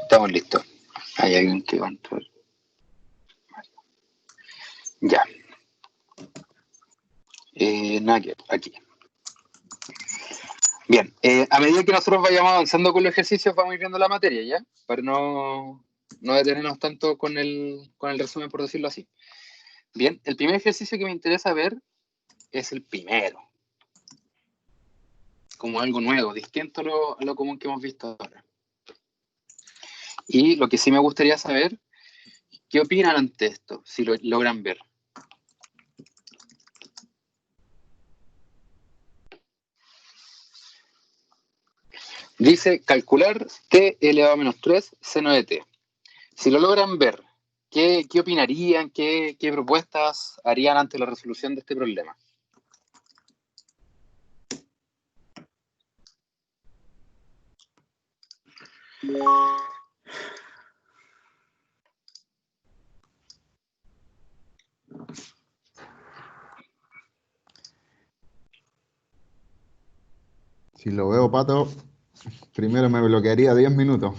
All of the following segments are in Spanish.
Estamos listos. Hay alguien que controla. Ya. Nugget, aquí. Bien, a medida que nosotros vayamos avanzando con los ejercicios, vamos a ir viendo la materia, ¿ya? Para no detenernos tanto con el resumen, por decirlo así. Bien, el primer ejercicio que me interesa ver es el primero. Como algo nuevo, distinto a lo común que hemos visto ahora. Y lo que sí me gustaría saber, ¿qué opinan ante esto? Si lo logran ver. Dice calcular t elevado a menos 3 seno de t. Si lo logran ver, ¿qué opinarían? ¿Qué propuestas harían ante la resolución de este problema? Si lo veo, Pato, primero me bloquearía 10 minutos.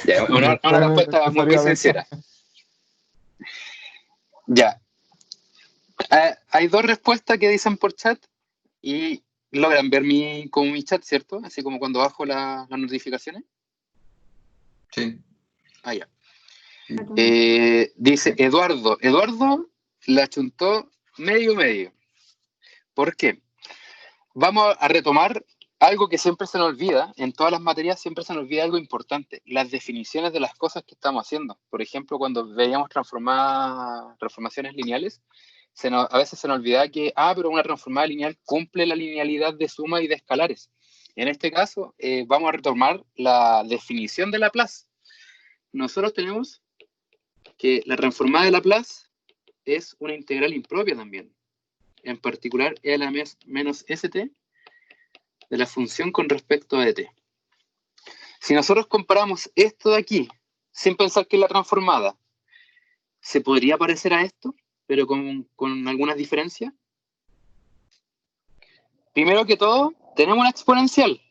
Ya, una respuesta muy sincera. Ya. Hay dos respuestas que dicen por chat y logran ver mi chat, ¿cierto? Así como cuando bajo las notificaciones. Sí. Ah, ya. Dice Eduardo. Eduardo la chuntó medio. ¿Por qué? Vamos a retomar algo que siempre se nos olvida. En todas las materias siempre se nos olvida algo importante. Las definiciones de las cosas que estamos haciendo. Por ejemplo, cuando veíamos transformaciones lineales, a veces se nos olvida que, pero una transformada lineal cumple la linealidad de suma y de escalares. En este caso, vamos a retomar la definición de Laplace. Nosotros tenemos que la transformada de Laplace es una integral impropia también. En particular, es la menos st de la función con respecto a t. Si nosotros comparamos esto de aquí, sin pensar que es la transformada, ¿se podría parecer a esto, pero con algunas diferencias? Primero que todo, tenemos una exponencial.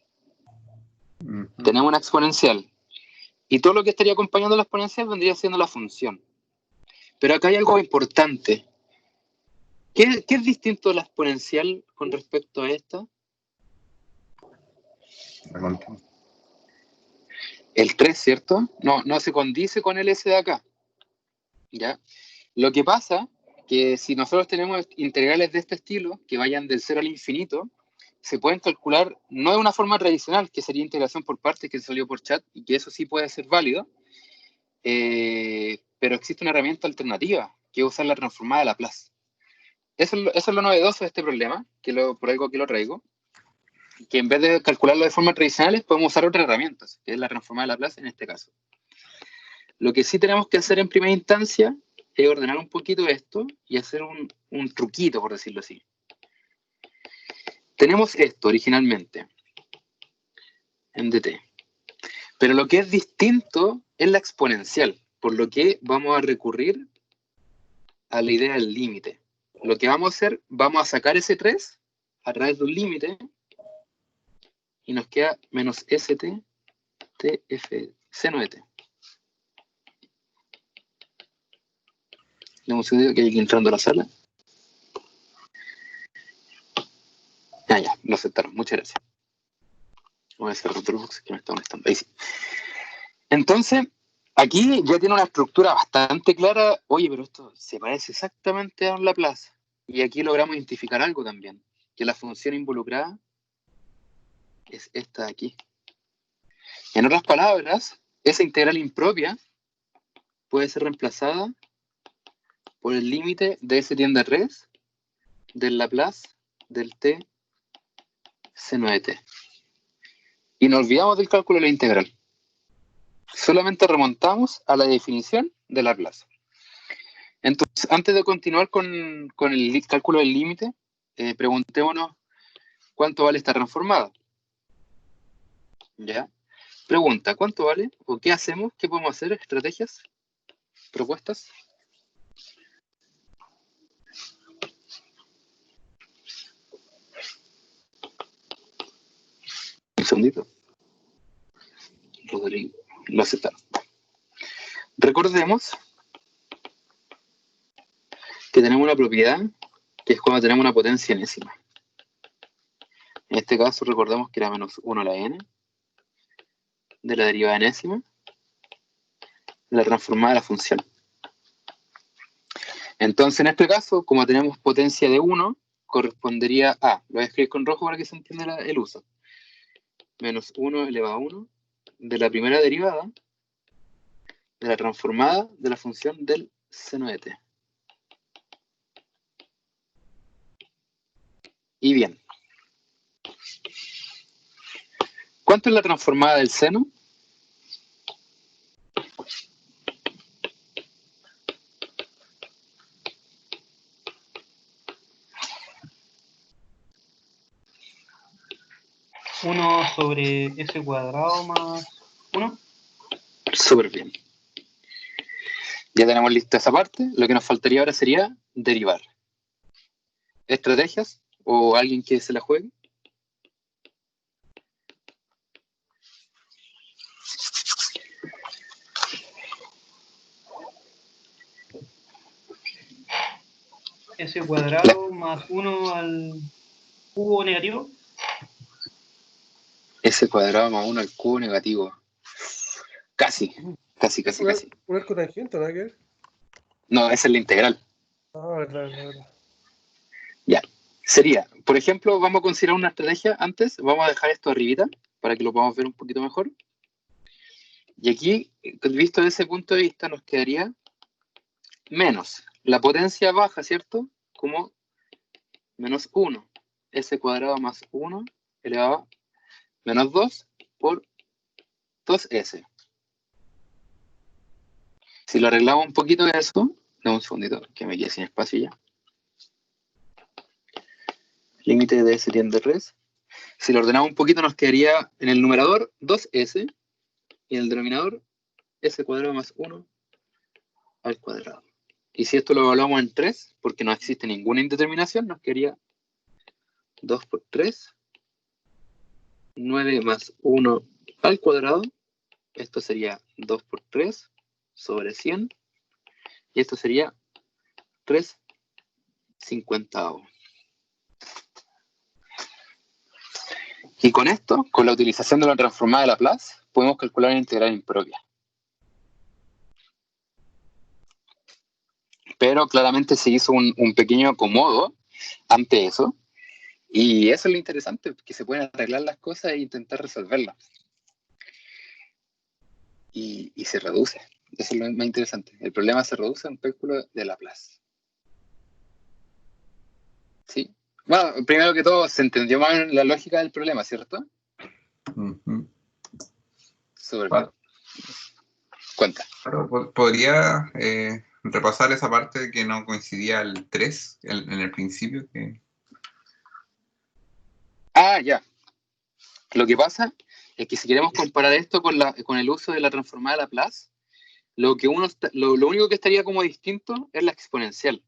Tenemos una exponencial. Y todo lo que estaría acompañando la exponencial vendría siendo la función. Pero acá hay algo importante. ¿Qué es distinto de la exponencial con respecto a esta? El 3, ¿cierto? No se condice con el S de acá. ¿Ya? Lo que pasa que si nosotros tenemos integrales de este estilo, que vayan del 0 al infinito, se pueden calcular no de una forma tradicional, que sería integración por partes, que salió por chat, y que eso sí puede ser válido, pero existe una herramienta alternativa, que es usar la transformada de Laplace. Eso es lo novedoso de este problema, por algo que lo traigo, que en vez de calcularlo de forma tradicional, podemos usar otras herramientas, que es la transformada de Laplace en este caso. Lo que sí tenemos que hacer en primera instancia es ordenar un poquito esto y hacer un truquito, por decirlo así. Tenemos esto originalmente en dt, pero lo que es distinto es la exponencial, por lo que vamos a recurrir a la idea del límite. Lo que vamos a hacer, vamos a sacar ese 3 a través de un límite y nos queda menos st tf seno de t. Le hemos sucedido que hay que ir entrando a la sala. Ya, lo aceptaron. Muchas gracias. Voy a cerrar Dropbox que me está molestando. Ahí sí. Entonces, aquí ya tiene una estructura bastante clara. Oye, pero esto se parece exactamente a un Laplace. Y aquí logramos identificar algo también. Que la función involucrada es esta de aquí. En otras palabras, esa integral impropia puede ser reemplazada por el límite de S tiende a 3 del Laplace del t seno de t. Y nos olvidamos del cálculo de la integral. Solamente remontamos a la definición de Laplace. Entonces, antes de continuar con el cálculo del límite, preguntémonos cuánto vale esta transformada. ¿Ya? Pregunta, ¿cuánto vale? ¿O qué hacemos? ¿Qué podemos hacer? ¿Estrategias? ¿Propuestas? Un segundito. Rodrigo lo aceptaron. Recordemos que tenemos una propiedad que es cuando tenemos una potencia enésima. En este caso recordemos que era menos 1 a la n de la derivada enésima de la transformada de la función. Entonces, en este caso, como tenemos potencia de 1, correspondería a, lo voy a escribir con rojo para que se entienda el uso, menos 1 elevado a 1 de la primera derivada de la transformada de la función del seno de t. Y bien, ¿cuánto es la transformada del seno? Uno sobre s cuadrado más 1. Súper bien. Ya tenemos lista esa parte. Lo que nos faltaría ahora sería derivar. ¿Estrategias? ¿O alguien que se la juegue? S cuadrado más 1 al cubo negativo. S cuadrado más 1 al cubo negativo. Casi. Un arco tangente, ¿no? ¿Qué? No, esa es la integral. Ah, verdad. Ya. Sería, por ejemplo, vamos a considerar una estrategia antes. Vamos a dejar esto arribita para que lo podamos ver un poquito mejor. Y aquí, visto desde ese punto de vista, nos quedaría menos la potencia baja, ¿cierto? Como menos 1. S cuadrado más 1 elevado a menos 2 por 2S. Si lo arreglamos un poquito de eso, dame un segundito que me quede sin espacio ya. Límite de S tiende a 3. Si lo ordenamos un poquito nos quedaría en el numerador 2S y en el denominador S cuadrado más 1 al cuadrado. Y si esto lo evaluamos en 3, porque no existe ninguna indeterminación, nos quedaría 2 por 3, 9 más 1 al cuadrado. Esto sería 2 por 3 sobre 100. Y esto sería 3/50. Y con esto, con la utilización de la transformada de Laplace, podemos calcular la integral impropia. Pero claramente se hizo un pequeño acomodo ante eso. Y eso es lo interesante, que se pueden arreglar las cosas e intentar resolverlas. Y se reduce. Eso es lo más interesante. El problema se reduce a un cálculo de Laplace. ¿Sí? Bueno, primero que todo, se entendió más la lógica del problema, ¿cierto? Súper bien. Cuenta. Claro, podría repasar esa parte que no coincidía el 3 en el principio. Ya. Lo que pasa es que si queremos comparar esto con el uso de la transformada de Laplace, lo único que estaría como distinto es la exponencial.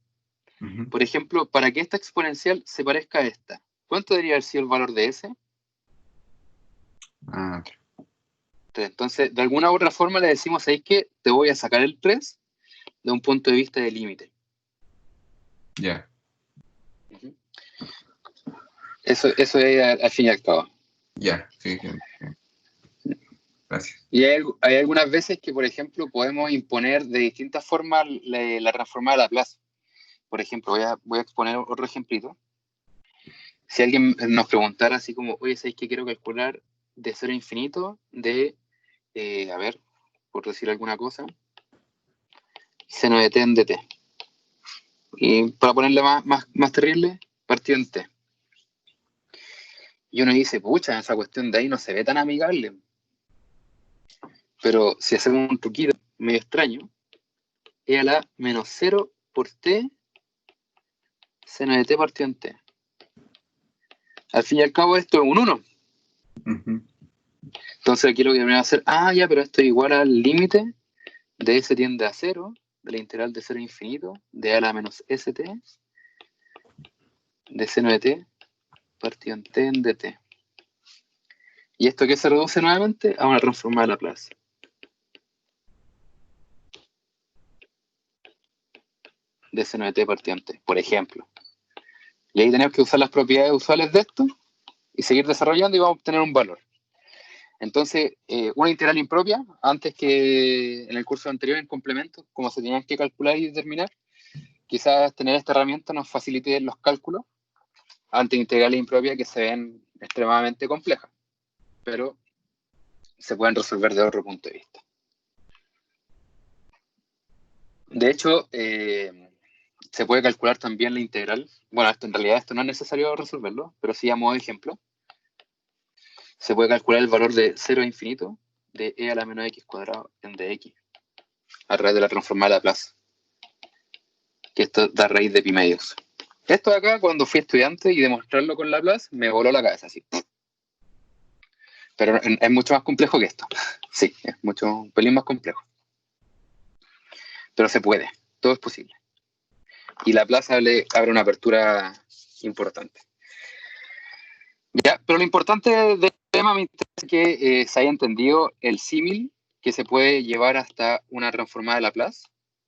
Por ejemplo, para que esta exponencial se parezca a esta, ¿cuánto debería haber sido el valor de S? 3. Entonces, de alguna u otra forma le decimos ahí que te voy a sacar el 3 de un punto de vista de límite. Ya. Eso es al fin y al cabo. Ya, sí. Gracias. Y hay algunas veces que, por ejemplo, podemos imponer de distintas formas la transformada de Laplace. Por ejemplo, voy a exponer otro ejemplito. Si alguien nos preguntara así como, oye, ¿sabes qué quiero calcular de 0 a infinito de, a ver, por decir alguna cosa, seno de t en dt? Y para ponerle más terrible, partido en t. Y uno dice, pucha, esa cuestión de ahí no se ve tan amigable. Pero si hacemos un truquito medio extraño, es a la menos 0 por t seno de t partido en t. Al fin y al cabo esto es un 1. Entonces aquí lo que me va a hacer, ya, pero esto es igual al límite de s tiende a 0, de la integral de 0 a infinito, de a la menos st, de seno de t partido en t en dt. ¿Y esto qué se reduce nuevamente? A una transformada de Laplace. De seno de t partiente, por ejemplo. Y ahí tenemos que usar las propiedades usuales de esto y seguir desarrollando y vamos a obtener un valor. Entonces, una integral impropia, antes que en el curso anterior en complemento, como se tenían que calcular y determinar, quizás tener esta herramienta nos facilite los cálculos ante integrales impropias que se ven extremadamente complejas, pero se pueden resolver de otro punto de vista. De hecho, se puede calcular también la integral. Bueno, en realidad esto no es necesario resolverlo, pero sí a modo de ejemplo. Se puede calcular el valor de 0 a infinito de e a la menos x cuadrado en dx a través de la transformada de Laplace, que esto da raíz de pi medios. Esto de acá, cuando fui estudiante y demostrarlo con Laplace, me voló la cabeza así. Pero es mucho más complejo que esto. Sí, es un pelín más complejo. Pero se puede, todo es posible. Y Laplace abre una apertura importante. Ya, pero lo importante del tema me interesa que se haya entendido el símil que se puede llevar hasta una transformada de Laplace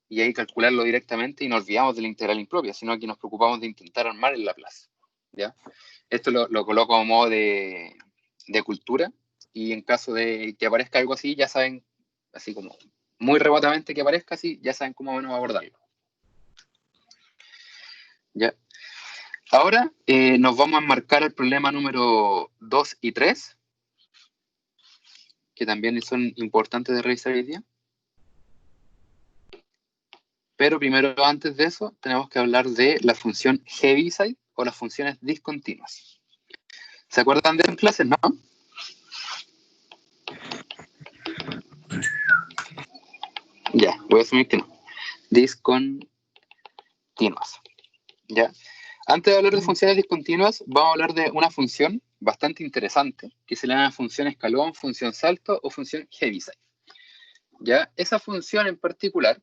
y ahí calcularlo directamente y no olvidamos de la integral impropia, sino que nos preocupamos de intentar armar el Laplace. ¿Ya? Esto lo coloco como modo de cultura y en caso de que aparezca algo así, ya saben, así como muy remotamente que aparezca así, ya saben cómo menos abordarlo. ¿Ya? Ahora nos vamos a enmarcar el problema número 2 y 3, que también son importantes de revisar hoy día. Pero primero, antes de eso, tenemos que hablar de la función Heaviside o las funciones discontinuas. ¿Se acuerdan de las clases, no? Ya, voy a asumir que no. Discontinuas. ¿Ya? Antes de hablar de funciones discontinuas, vamos a hablar de una función bastante interesante, que se le llama función escalón, función salto o función Heaviside. ¿Ya? Esa función en particular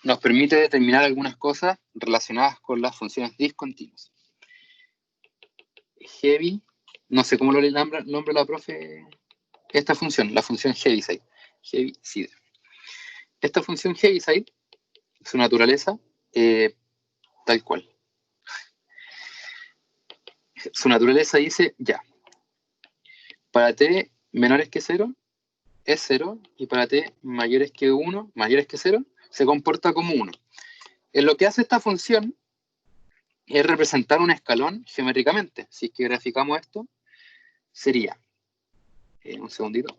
nos permite determinar algunas cosas relacionadas con las funciones discontinuas. Heavy, no sé cómo lo nombra la profe, esta función, la función Heaviside. Heaviside. Esta función Heaviside, su naturaleza, tal cual. Su naturaleza dice, ya, para t menores que 0 es 0 y para t mayores que 1, mayores que 0, se comporta como 1. Lo que hace esta función es representar un escalón geométricamente. Si es que graficamos esto, sería, un segundito,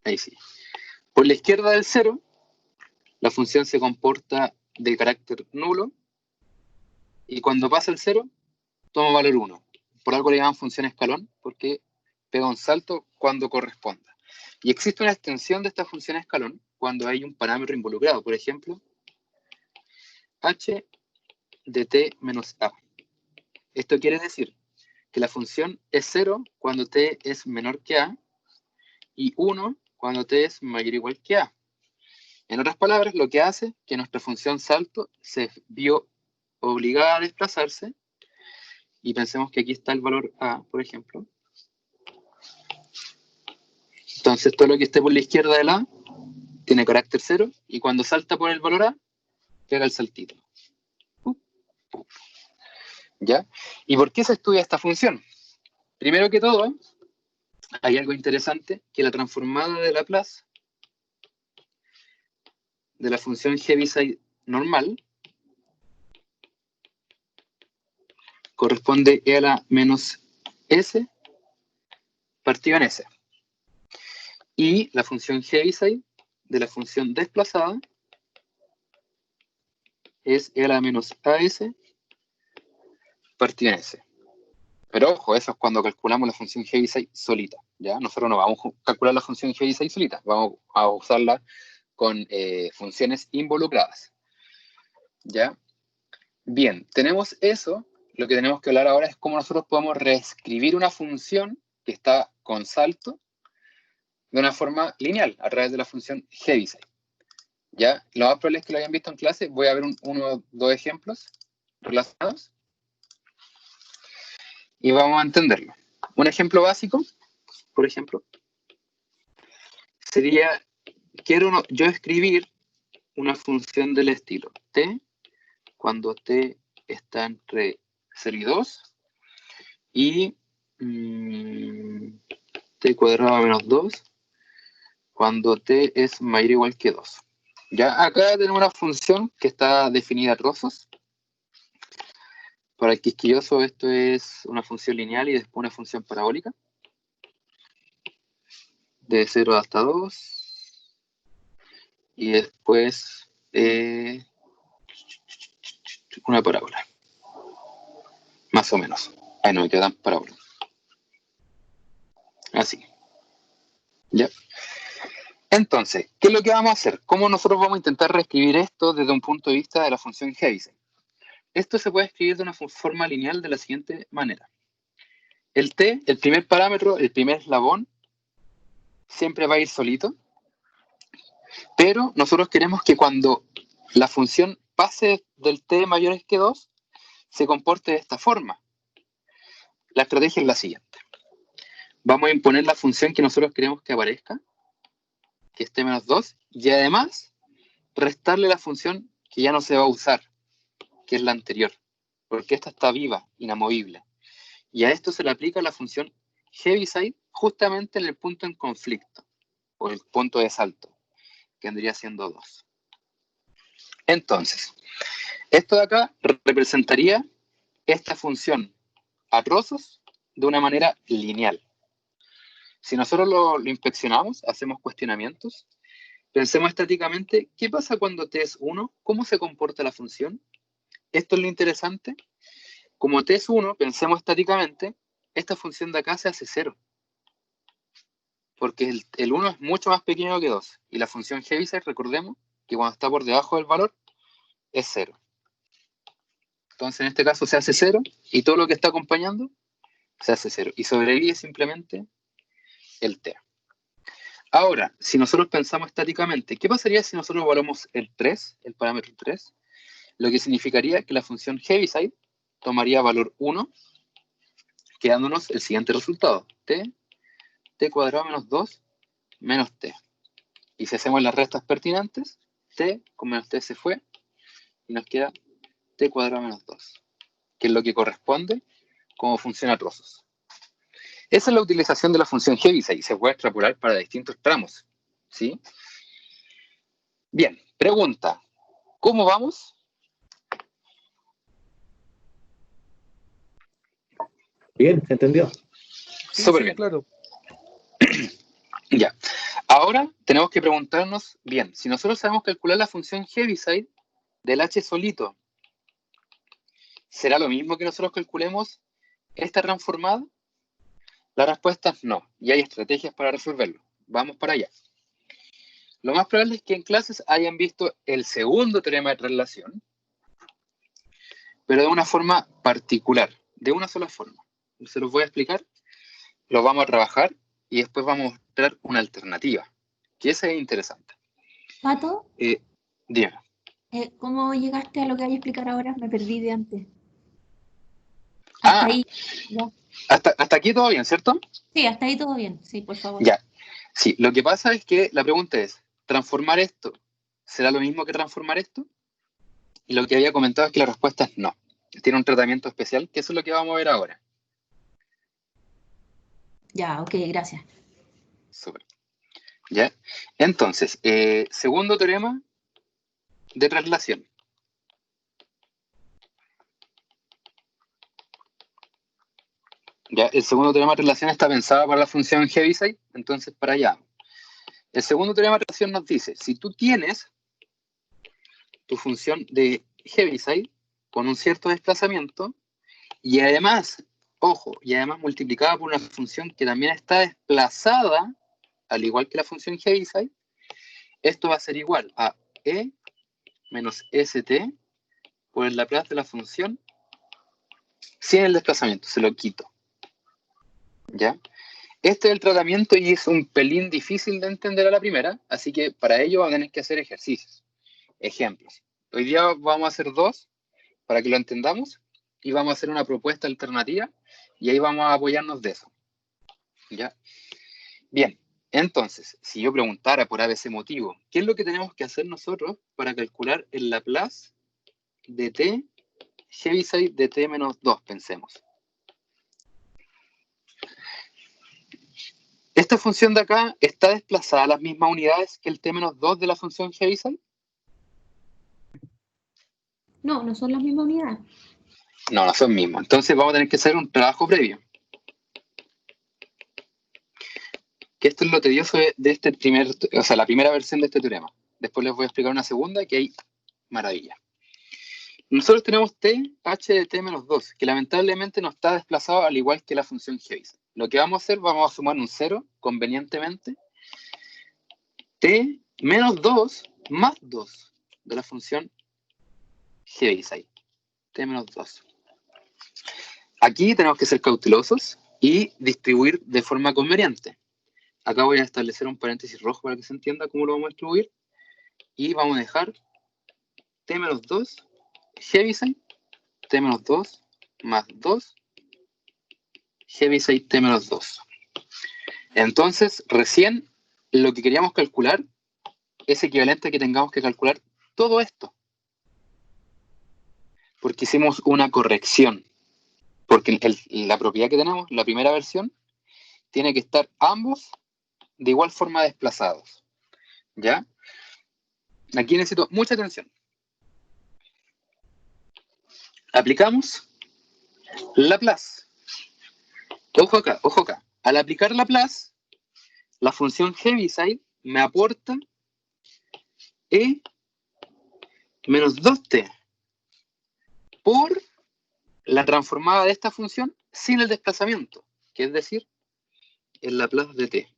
ahí sí. Por la izquierda del 0, la función se comporta de carácter nulo y cuando pasa el 0, toma valor 1. Por algo le llaman función escalón, porque pega un salto cuando corresponda. Y existe una extensión de esta función escalón cuando hay un parámetro involucrado. Por ejemplo, h de t menos a. Esto quiere decir que la función es 0 cuando t es menor que a y 1 cuando t es mayor o igual que a. En otras palabras, lo que hace que nuestra función salto se vio obligada a desplazarse y pensemos que aquí está el valor a, por ejemplo. Entonces, todo lo que esté por la izquierda del a tiene carácter 0 y cuando salta por el valor a, pega el saltito. ¿Ya? ¿Y por qué se estudia esta función? Primero que todo, hay algo interesante, que la transformada de Laplace de la función Heaviside normal corresponde a la menos s partido en s. Y la función Heaviside de la función desplazada es a la menos as partido en s. Pero ojo, eso es cuando calculamos la función Heaviside solita, ¿ya? Nosotros no vamos a calcular la función Heaviside solita, vamos a usarla con funciones involucradas, ¿ya? Bien, tenemos eso. Lo que tenemos que hablar ahora es cómo nosotros podemos reescribir una función que está con salto de una forma lineal a través de la función Heaviside. ¿Ya? Lo más probable es que lo hayan visto en clase. Voy a ver uno o dos ejemplos relacionados y vamos a entenderlo. Un ejemplo básico, por ejemplo, sería, quiero yo escribir una función del estilo t cuando t está entre 0 y 2 y t cuadrado menos 2 cuando t es mayor o igual que 2. Ya acá tenemos una función que está definida a trozos. Para el quisquilloso esto es una función lineal y después una función parabólica. De 0 hasta 2. Y después una parábola. Más o menos. Ahí no me quedan parábolas. Así. ¿Ya? Entonces, ¿qué es lo que vamos a hacer? ¿Cómo nosotros vamos a intentar reescribir esto desde un punto de vista de la función Heaviside? Esto se puede escribir de una forma lineal de la siguiente manera. El t, el primer parámetro, el primer eslabón, siempre va a ir solito, pero nosotros queremos que cuando la función pase del t mayor que 2, se comporte de esta forma. La estrategia es la siguiente. Vamos a imponer la función que nosotros queremos que aparezca, que es t menos 2, y además restarle la función que ya no se va a usar, que es la anterior, porque esta está viva, inamovible. Y a esto se le aplica la función Heaviside justamente en el punto en conflicto, o el punto de salto, que vendría siendo 2. Entonces, esto de acá representaría esta función a trozos de una manera lineal. Si nosotros lo inspeccionamos, hacemos cuestionamientos, pensemos estáticamente, ¿qué pasa cuando t es 1? ¿Cómo se comporta la función? Esto es lo interesante. Como t es 1, pensemos estáticamente, esta función de acá se hace 0. Porque el 1 es mucho más pequeño que 2. Y la función Heaviside, recordemos, que cuando está por debajo del valor, es 0. Entonces en este caso se hace 0, y todo lo que está acompañando se hace 0. Y sobrevive simplemente el t. Ahora, si nosotros pensamos estáticamente, ¿qué pasaría si nosotros evaluamos el 3, el parámetro 3? Lo que significaría que la función Heaviside tomaría valor 1, quedándonos el siguiente resultado. T cuadrado menos 2 menos t. Y si hacemos las restas pertinentes, t con menos t se fue y nos queda t cuadrado menos 2, que es lo que corresponde como función a trozos. Esa es la utilización de la función Heaviside y se puede extrapolar para distintos tramos, ¿sí? Bien, pregunta. ¿Cómo vamos? Bien, ¿se entendió? Sí, Súper sí, bien. claro. Ya. Ahora tenemos que preguntarnos, bien, si nosotros sabemos calcular la función Heaviside del h solito, ¿será lo mismo que nosotros calculemos esta transformada? La respuesta es no, y hay estrategias para resolverlo. Vamos para allá. Lo más probable es que en clases hayan visto el segundo teorema de traslación, pero de una forma particular, de una sola forma. Se los voy a explicar, lo vamos a trabajar y después vamos a mostrar una alternativa, que esa es interesante. Pato, Dime. ¿cómo llegaste a lo que hay a explicar ahora? Me perdí de antes. Hasta ahí. Ya. Hasta aquí todo bien, ¿cierto? Sí, hasta ahí todo bien. Sí, por favor. Ya. Sí, lo que pasa es que la pregunta es, ¿transformar esto será lo mismo que transformar esto? Y lo que había comentado es que la respuesta es no. Tiene un tratamiento especial, que eso es lo que vamos a ver ahora. Ya, ok, gracias. Súper. ¿Ya? Entonces, segundo teorema de traslación. ¿Ya? El segundo teorema de traslación está pensado para la función Heaviside, entonces para allá. El segundo teorema de traslación nos dice, si tú tienes tu función de Heaviside con un cierto desplazamiento y además, ojo, y además multiplicada por una función que también está desplazada, al igual que la función Heaviside, esto va a ser igual a E menos ST por el Laplace de la función sin el desplazamiento, se lo quito. ¿Ya? Este es el tratamiento y es un pelín difícil de entender a la primera, así que para ello van a tener que hacer ejercicios. Ejemplos. Hoy día vamos a hacer 2 para que lo entendamos y vamos a hacer una propuesta alternativa y ahí vamos a apoyarnos de eso. ¿Ya? Bien, entonces, si yo preguntara por ABC motivo, ¿qué es lo que tenemos que hacer nosotros para calcular el Laplace de t Heaviside de t menos 2? Pensemos. ¿Esta función de acá está desplazada a las mismas unidades que el t menos 2 de la función Heaviside? No, no son las mismas unidades. No, no son mismas. Entonces vamos a tener que hacer un trabajo previo. Que esto es lo tedioso de este la primera versión de este teorema. Después les voy a explicar una segunda que hay maravilla. Nosotros tenemos t, h de t menos 2, que lamentablemente no está desplazado al igual que la función Heaviside. Lo que vamos a hacer, vamos a sumar un 0, convenientemente, t menos 2 más 2 de la función Heaviside. T menos 2. Aquí tenemos que ser cautelosos y distribuir de forma conveniente. Acá voy a establecer un paréntesis rojo para que se entienda cómo lo vamos a distribuir. Y vamos a dejar t menos 2 Heaviside, t menos 2 más 2 Heaviside t menos 2. Entonces, recién lo que queríamos calcular es equivalente a que tengamos que calcular todo esto. Porque hicimos una corrección. Porque la propiedad que tenemos, la primera versión, tiene que estar ambos de igual forma desplazados. ¿Ya? Aquí necesito mucha atención. Aplicamos Laplace. Ojo acá, ojo acá. Al aplicar Laplace, la función Heaviside me aporta e menos 2t por la transformada de esta función sin el desplazamiento, que es decir, el Laplace de t,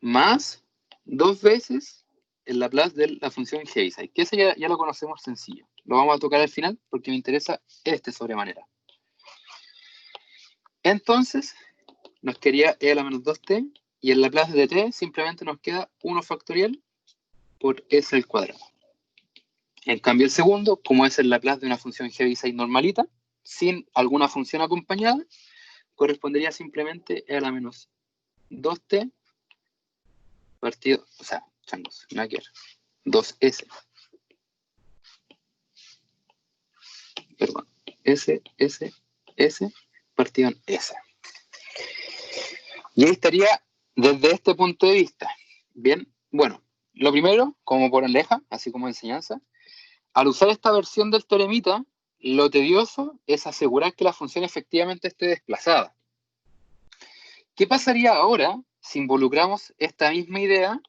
más 2 veces el Laplace de la función Heaviside, que ese ya lo conocemos sencillo. Lo vamos a tocar al final porque me interesa este sobremanera. Entonces, nos quedaría e a la menos 2t, y el Laplace de t simplemente nos queda 1 factorial por s al cuadrado. En cambio, el segundo, como es el Laplace de una función Heaviside normalita, sin alguna función acompañada, correspondería simplemente a la menos 2t partido, o sea, changos, nada que ver, 2s. Perdón, s partido en s. Y ahí estaría desde este punto de vista. Bien, bueno, lo primero, como por aleja, así como enseñanza, al usar esta versión del teoremita, lo tedioso es asegurar que la función efectivamente esté desplazada. ¿Qué pasaría ahora si involucramos esta misma idea,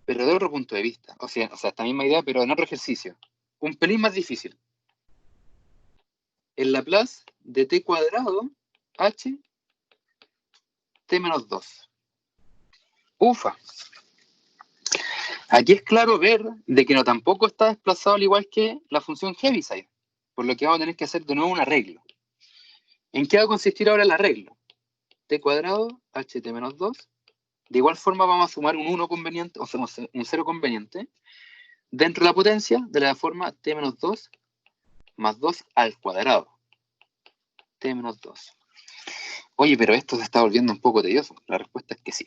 pero de otro punto de vista? O sea, esta misma idea, pero en otro ejercicio. Un pelín más difícil. El Laplace de t cuadrado h t menos 2. Ufa. Aquí es claro ver de que no tampoco está desplazado al igual que la función Heaviside, por lo que vamos a tener que hacer de nuevo un arreglo. ¿En qué va a consistir ahora el arreglo? T cuadrado, ht menos 2. De igual forma vamos a sumar un 1 conveniente, o sea, un 0 conveniente, dentro de la potencia de la forma t menos 2 más 2 al cuadrado. T menos 2. Oye, pero esto se está volviendo un poco tedioso. La respuesta es que sí.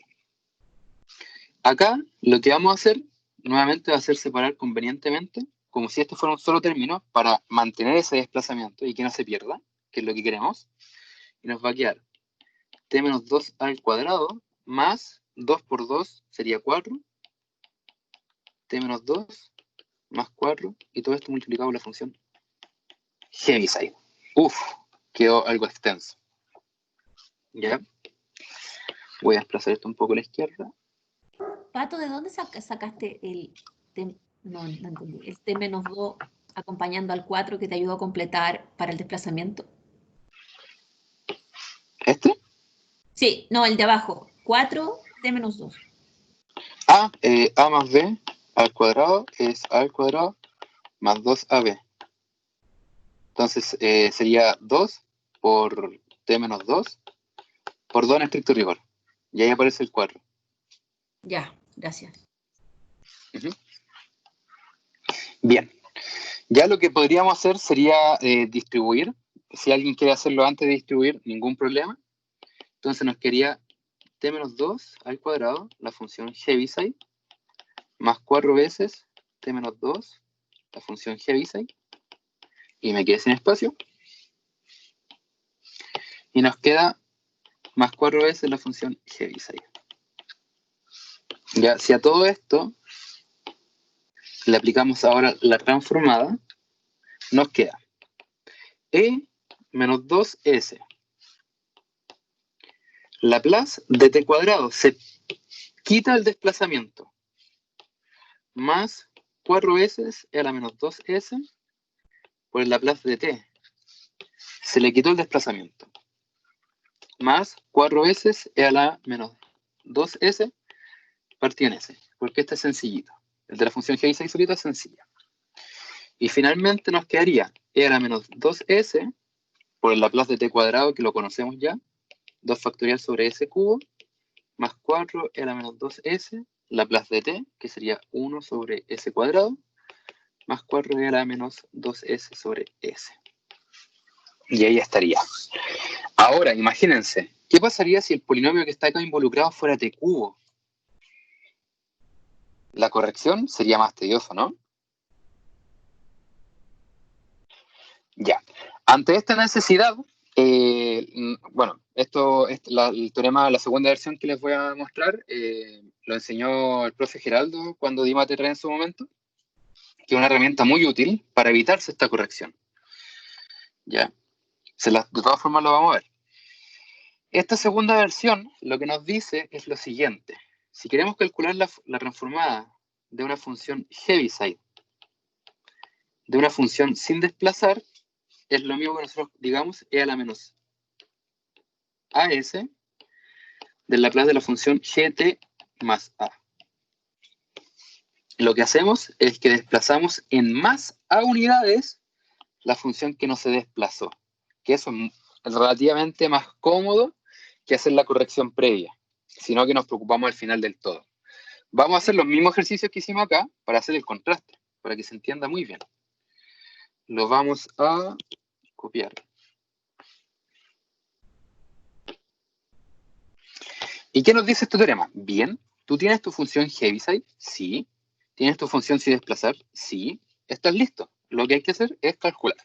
Acá lo que vamos a hacer nuevamente va a ser separar convenientemente, como si este fuera un solo término, para mantener ese desplazamiento y que no se pierda, que es lo que queremos. Y nos va a quedar t menos 2 al cuadrado más 2 por 2 sería 4. T menos 2 más 4. Y todo esto multiplicado por la función Heaviside. Uf, quedó algo extenso. ¿Ya? Voy a desplazar esto un poco a la izquierda. Pato, ¿de dónde sacaste el t, no entendí, el t menos 2 acompañando al 4 que te ayudó a completar para el desplazamiento? ¿Este? Sí, no, el de abajo. 4 t menos 2. A más b al cuadrado es a al cuadrado más 2ab. Entonces sería 2 por t menos 2 por 2 en estricto rigor. Y ahí aparece el 4. Ya, gracias. Bien. Ya lo que podríamos hacer sería distribuir. Si alguien quiere hacerlo antes de distribuir, ningún problema. Entonces nos quedaría t menos 2 al cuadrado, la función Heaviside, más 4 veces t menos 2, la función Heaviside, y me quedé sin espacio. Y nos queda más 4 veces la función Heaviside. Ya, si a todo esto le aplicamos ahora la transformada, nos queda e menos 2s. Laplace de t cuadrado, se quita el desplazamiento, más 4 veces e a la menos 2s por el Laplace de t. Se le quitó el desplazamiento, más 4 veces e a la menos 2s partido en s, porque este es sencillito. El de la función Heaviside solita es sencilla. Y finalmente nos quedaría e a la menos 2s por el Laplace de t cuadrado, que lo conocemos ya, 2 factorial sobre s cubo, más 4 e a la menos 2s, Laplace de t, que sería 1 sobre s cuadrado, más 4 e a la menos 2s sobre s. Y ahí estaría. Ahora, imagínense, ¿qué pasaría si el polinomio que está acá involucrado fuera t cubo? La corrección sería más tedioso, ¿no? Ya. Ante esta necesidad, bueno, el teorema, la segunda versión que les voy a mostrar, lo enseñó el profe Geraldo cuando di Mate 3 en su momento, que es una herramienta muy útil para evitarse esta corrección. Ya. De todas formas lo vamos a ver. Esta segunda versión lo que nos dice es lo siguiente. Si queremos calcular la transformada de una función Heaviside, de una función sin desplazar, es lo mismo que nosotros digamos e a la menos as del Laplace de la función gt más a. Lo que hacemos es que desplazamos en más a unidades la función que no se desplazó, que eso es relativamente más cómodo que hacer la corrección previa, sino que nos preocupamos al final del todo. Vamos a hacer los mismos ejercicios que hicimos acá para hacer el contraste, para que se entienda muy bien. Lo vamos a copiar. ¿Y qué nos dice este teorema? Bien, ¿tú tienes tu función Heaviside? Sí. ¿Tienes tu función sin desplazar? Sí. ¿Estás listo? Lo que hay que hacer es calcular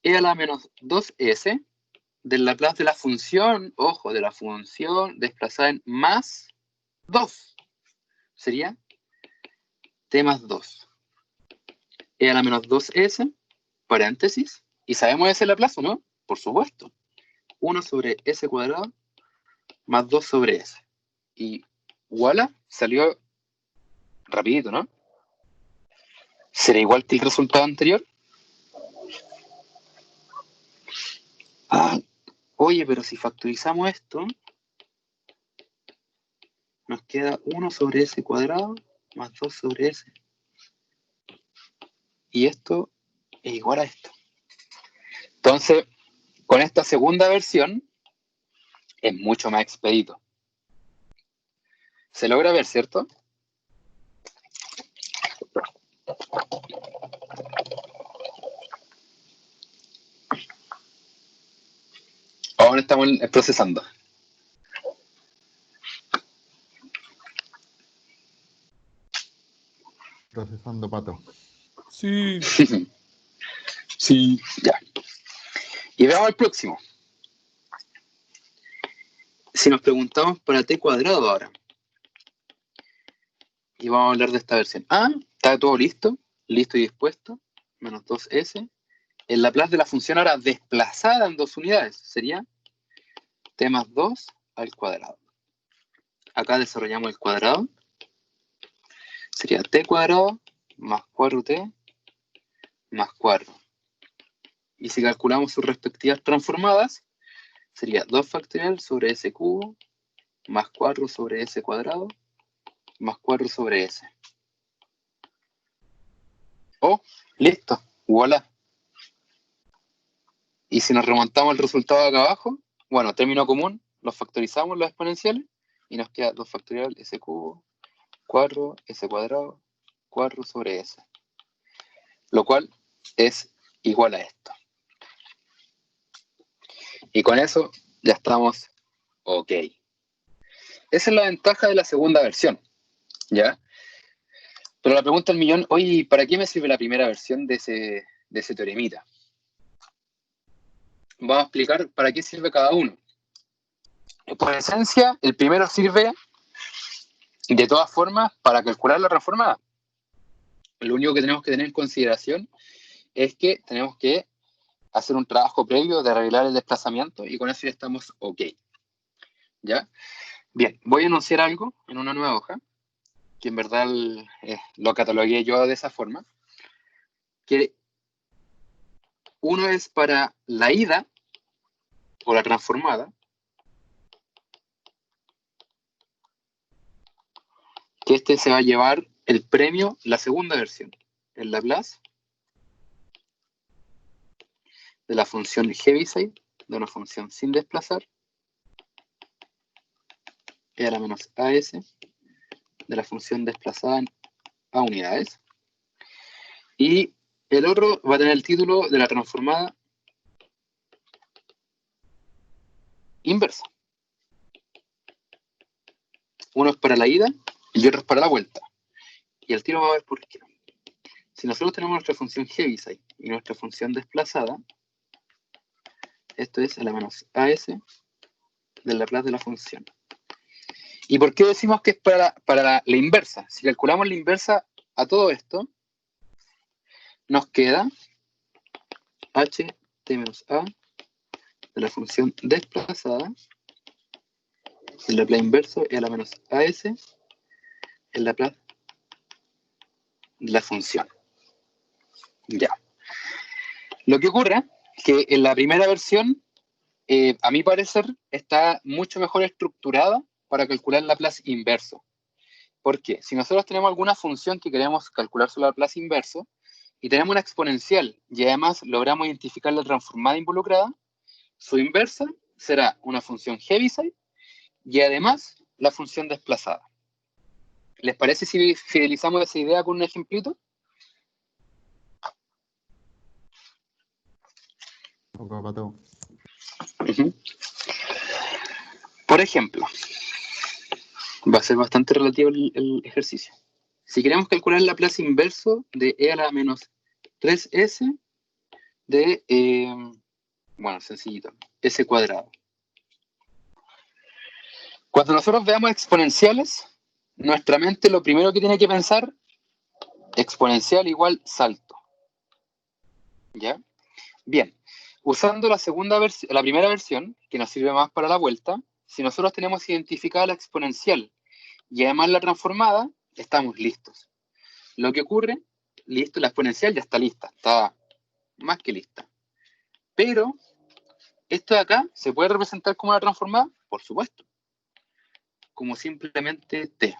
e a la menos 2s del Laplace de la función, ojo, de la función desplazada en más 2. Sería t más 2. E a la menos 2s, paréntesis, y sabemos ese Laplace, ¿no? Por supuesto. 1 sobre s cuadrado más 2 sobre s. Y voilà, salió rapidito, ¿no? ¿Será igual que el resultado anterior? Ah, oye, pero si factorizamos esto, nos queda 1 sobre s cuadrado más 2 sobre s. Y esto es igual a esto. Entonces, con esta segunda versión, es mucho más expedito. Se logra ver, ¿cierto? Aún estamos procesando. Procesando, Pato. Sí. Sí, ya. Y veamos el próximo. Si nos preguntamos para t cuadrado ahora, y vamos a hablar de esta versión. Ah, está todo listo, listo y dispuesto, menos 2s. El Laplace de la función ahora desplazada en 2 unidades sería t más 2 al cuadrado. Acá desarrollamos el cuadrado. Sería t cuadrado más 4t más 4. Y si calculamos sus respectivas transformadas, sería 2 factorial sobre s cubo más 4 sobre s cuadrado más 4 sobre s. Oh, listo, voilà. Y si nos remontamos el resultado de acá abajo, bueno, término común, los factorizamos los exponenciales y nos queda 2 factorial s cubo, 4 s cuadrado, 4 sobre s. Lo cual es igual a esto. Y con eso ya estamos ok. Esa es la ventaja de la segunda versión, ¿ya? Pero la pregunta del millón, oye, ¿para qué me sirve la primera versión de ese teoremita? Vamos a explicar para qué sirve cada uno. Por esencia, el primero sirve de todas formas para calcular la transformada. Lo único que tenemos que tener en consideración es que tenemos que hacer un trabajo previo de arreglar el desplazamiento y con eso ya estamos ok. ¿Ya? Bien, voy a anunciar algo en una nueva hoja, que en verdad lo catalogué yo de esa forma, que uno es para la ida o la transformada, que este se va a llevar el premio, la segunda versión, el Laplace de la función Heaviside, de una función sin desplazar, e a la menos AS, de la función desplazada a unidades. Y el otro va a tener el título de la transformada inversa. Uno es para la ida y otro es para la vuelta. Y el tiro va a ver por qué. Si nosotros tenemos nuestra función Heaviside y nuestra función desplazada, esto es a la menos AS del Laplace de la función. ¿Y por qué decimos que es para la inversa? Si calculamos la inversa a todo esto, nos queda ht menos a de la función desplazada, el Laplace inverso es a la menos as, el Laplace de la función. Ya. Lo que ocurre es que en la primera versión, a mi parecer, está mucho mejor estructurada para calcular el Laplace inverso. ¿Por qué? Si nosotros tenemos alguna función que queremos calcular su Laplace inverso y tenemos una exponencial y además logramos identificar la transformada involucrada, su inversa será una función Heaviside y además la función desplazada. ¿Les parece si fidelizamos esa idea con un ejemplito? Poco pato. Por ejemplo, va a ser bastante relativo el ejercicio. Si queremos calcular el Laplace inverso de e a la menos 3s de, bueno, sencillito, s cuadrado. Cuando nosotros veamos exponenciales, nuestra mente lo primero que tiene que pensar, exponencial igual salto. ¿Ya? Bien, usando la primera versión, que nos sirve más para la vuelta, si nosotros tenemos identificada la exponencial y además la transformada, estamos listos. Lo que ocurre, listo, la exponencial ya está lista, está más que lista. Pero, esto de acá, ¿se puede representar como una transformada? Por supuesto. Como simplemente t.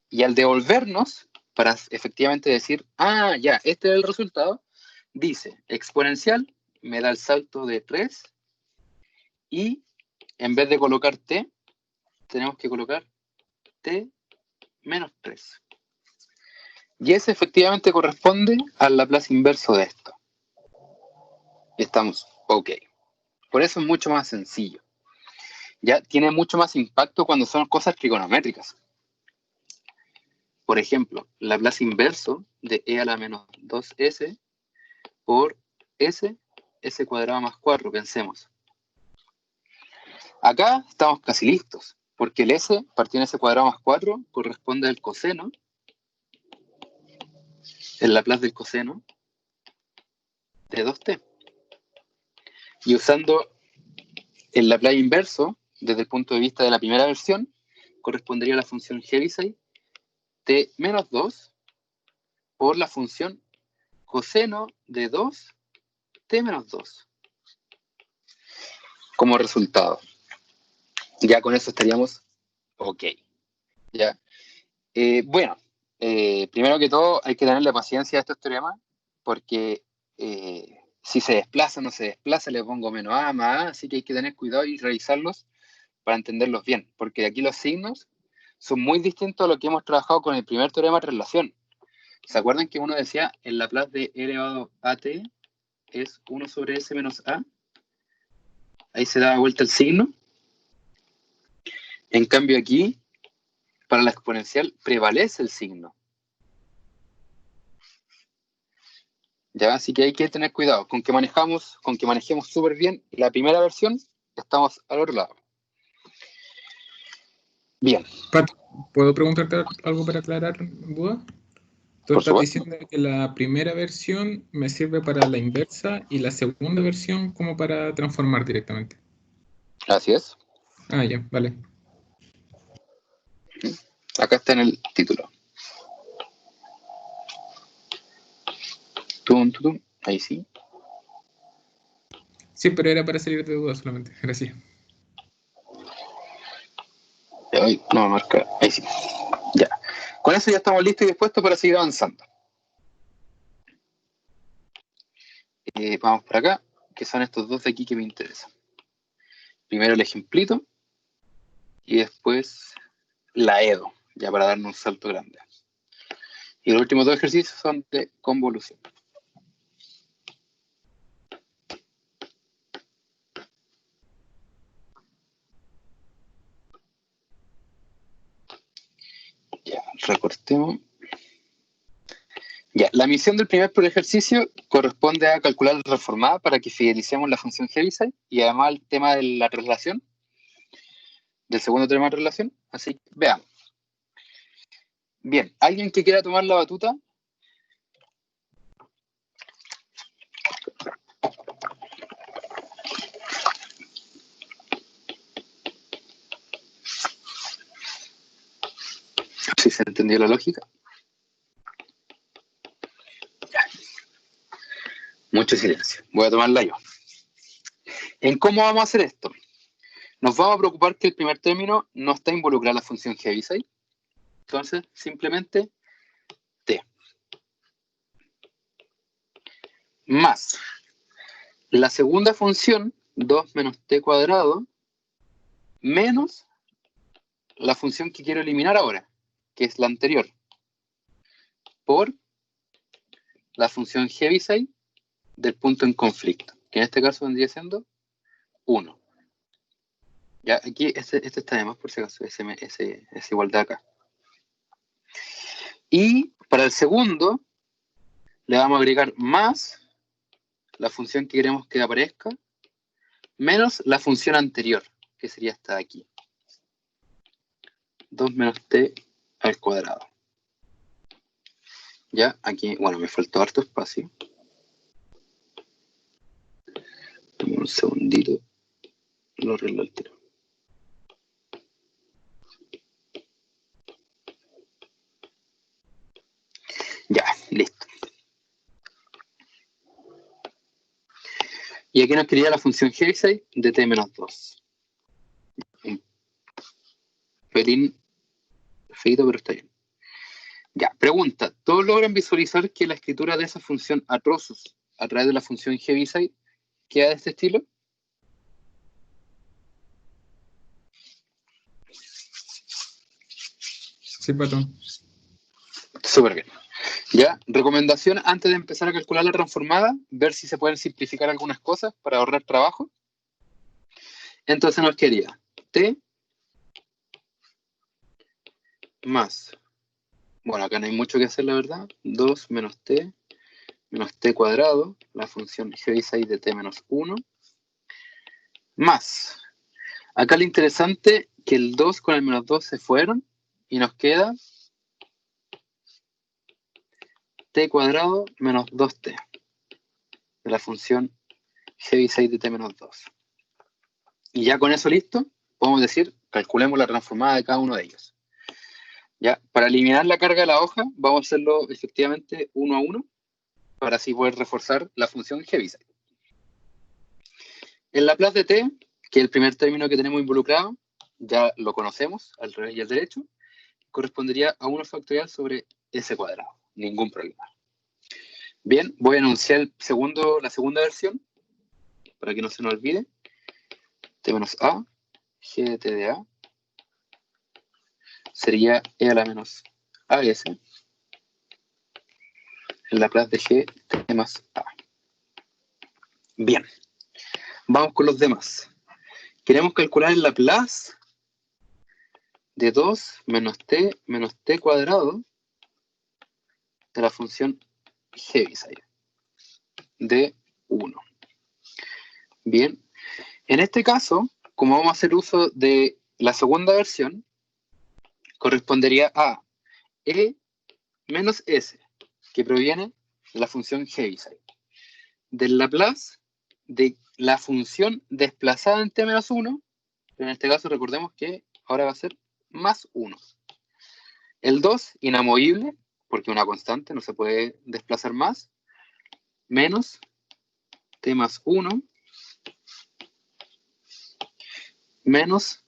Y al devolvernos, para efectivamente decir, ah, ya, este es el resultado, dice, exponencial me da el salto de 3 y en vez de colocar t, tenemos que colocar t menos 3. Y ese efectivamente corresponde al Laplace inverso de esto. Y estamos ok. Por eso es mucho más sencillo. Ya tiene mucho más impacto cuando son cosas trigonométricas. Por ejemplo, Laplace inverso de e a la menos 2s por s cuadrado más 4, pensemos. Acá estamos casi listos, porque el s partido en s cuadrado más 4 corresponde al coseno, el Laplace del coseno de 2t. Y usando el Laplace inverso, desde el punto de vista de la primera versión, correspondería a la función Heaviside t menos 2 por la función coseno de 2 t menos 2 como resultado. Ya con eso estaríamos ok. ¿Ya? Bueno, primero que todo hay que tenerle paciencia a estos teoremas porque si se desplaza o no se desplaza le pongo menos a más a, así que hay que tener cuidado y revisarlos para entenderlos bien, porque aquí los signos son muy distintos a lo que hemos trabajado con el primer teorema de relación. ¿Se acuerdan que uno decía el Laplace de e elevado a t es 1 sobre s menos a? Ahí se da vuelta el signo. En cambio aquí, para la exponencial, prevalece el signo. ¿Ya? Así que hay que tener cuidado. Con que manejemos súper bien la primera versión, estamos al otro lado. Bien. Pato, ¿puedo preguntarte algo para aclarar duda? Tú Por estás supuesto. diciendo que la primera versión me sirve para la inversa y la segunda versión como para transformar directamente. Así es. Ah, ya, vale. Acá está en el título. Tum, tum, tum. Ahí sí. Sí, pero era para salir de dudas solamente. Gracias. Ay, no, marca. Ahí sí. Ya. Con eso ya estamos listos y dispuestos para seguir avanzando. Vamos por acá, que son estos dos de aquí que me interesan. Primero el ejemplito y después la EDO, ya para darnos un salto grande. Y los últimos dos ejercicios son de convolución. Ya, recortemos. Ya, la misión del primer ejercicio corresponde a calcular la transformada para que fidelicemos la función Heaviside y además el tema de la relación, del segundo tema de relación. Así que veamos. Bien, ¿alguien que quiera tomar la batuta? Si se entendió la lógica. Ya. Mucho silencio. Voy a tomarla yo. ¿En cómo vamos a hacer esto? Nos vamos a preocupar que el primer término no está involucrada la función Heaviside. Entonces, simplemente t. Más la segunda función, 2 menos t cuadrado, menos la función que quiero eliminar ahora, que es la anterior, por la función Heaviside del punto en conflicto, que en este caso vendría siendo 1. Ya, aquí este está de más por si acaso, es igual de acá. Y para el segundo, le vamos a agregar más la función que queremos que aparezca, menos la función anterior, que sería esta de aquí. 2 menos t al cuadrado. Ya, aquí, bueno, me faltó harto espacio. Dame un segundito. Lo arreglo al tiro. Ya, listo. Y aquí nos quería la función Heaviside de t menos 2. Un pelín feito, pero está bien. Ya, pregunta. ¿Todos logran visualizar que la escritura de esa función atrozos a través de la función Heaviside queda de este estilo? Sí, Pato. Súper bien. Ya, recomendación antes de empezar a calcular la transformada, ver si se pueden simplificar algunas cosas para ahorrar trabajo. Entonces nos quería t más, bueno, acá no hay mucho que hacer, la verdad, 2 menos t cuadrado, la función Heaviside de t menos 1, más, acá lo interesante que el 2 con el menos 2 se fueron y nos queda t cuadrado menos 2t de la función Heaviside de t menos 2. Y ya con eso listo, podemos decir, calculemos la transformada de cada uno de ellos. Ya, para eliminar la carga de la hoja, vamos a hacerlo efectivamente uno a uno, para así poder reforzar la función Heaviside. El Laplace de t, que es el primer término que tenemos involucrado, ya lo conocemos, al revés y al derecho, correspondería a 1 factorial sobre s cuadrado. Ningún problema. Bien, voy a enunciar la segunda versión, para que no se nos olvide. T menos a, g de t de a, sería e a la menos as, el Laplace de g t más a. Bien, vamos con los demás. Queremos calcular el Laplace de 2 menos t cuadrado de la función Heaviside de 1. Bien, en este caso, como vamos a hacer uso de la segunda versión, correspondería a e menos s, que proviene de la función Heaviside, del Laplace de la función desplazada en t-1, en este caso recordemos que ahora va a ser más 1. El 2, inamovible, porque una constante no se puede desplazar más, menos t más 1 menos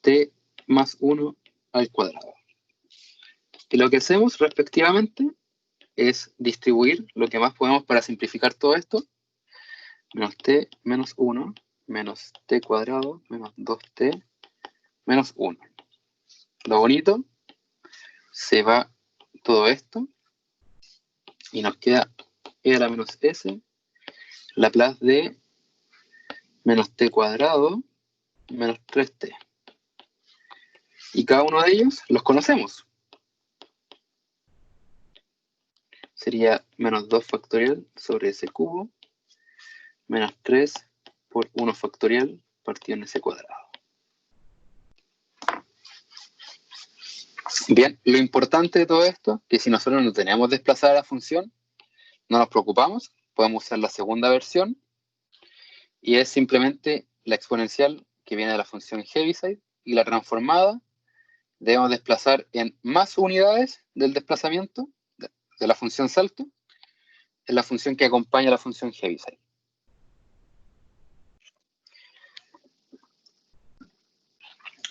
t más 1 al cuadrado. Y lo que hacemos respectivamente es distribuir lo que más podemos para simplificar todo esto. Menos t menos 1 menos t cuadrado menos 2t menos 1. Lo bonito, se va todo esto y nos queda e a la menos s, Laplace de menos t cuadrado menos 3t. Y cada uno de ellos los conocemos. Sería menos 2 factorial sobre s cubo menos 3 por 1 factorial partido en s cuadrado. Bien, lo importante de todo esto, que si nosotros no tenemos desplazada la función, no nos preocupamos, podemos usar la segunda versión, y es simplemente la exponencial que viene de la función Heaviside, y la transformada debemos desplazar en más unidades del desplazamiento de la función salto, en la función que acompaña a la función Heaviside.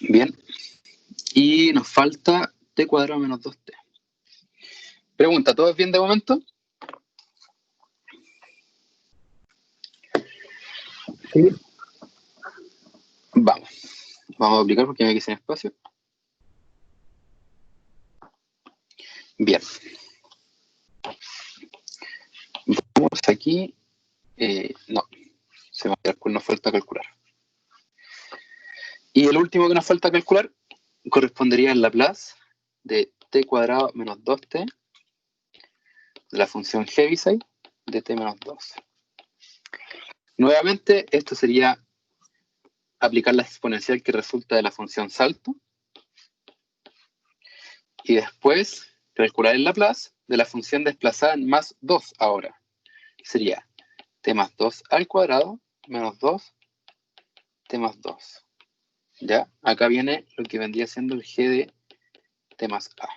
Bien, y nos falta t cuadrado menos 2t. Pregunta, ¿todo es bien de momento? Sí. Vamos a aplicar porque me quedé sin espacio. Bien. Vamos aquí. No, se me nos falta calcular. Y el último que nos falta calcular correspondería al Laplace de t cuadrado menos 2t de la función Heaviside de t menos 2. Nuevamente, esto sería aplicar la exponencial que resulta de la función salto y después calcular el Laplace de la función desplazada en más 2 ahora. Sería t más 2 al cuadrado menos 2 t más 2. ¿Ya? Acá viene lo que vendría siendo el g de t más a.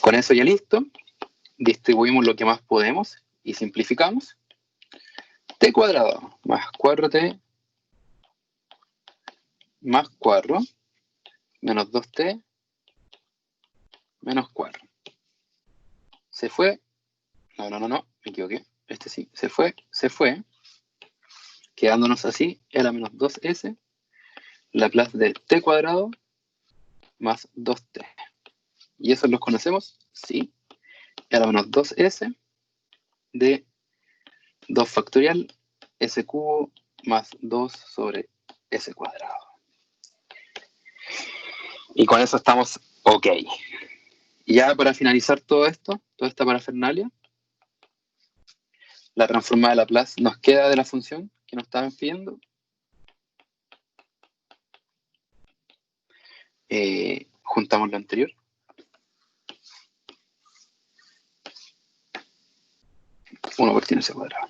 Con eso ya listo. Distribuimos lo que más podemos y simplificamos. T cuadrado más 4t más 4 menos 2t menos 4. Se fue. No, me equivoqué. Este sí, se fue. Quedándonos así, e a la menos 2s, Laplace de t cuadrado más 2t. ¿Y esos los conocemos? Sí. E a la menos 2s de 2 factorial s cubo más 2 sobre s cuadrado. Y con eso estamos ok. Ya para finalizar todo esto, toda esta parafernalia, la transformada de Laplace nos queda de la función que nos estaban pidiendo. Juntamos lo anterior. Uno por tiene ese cuadrado.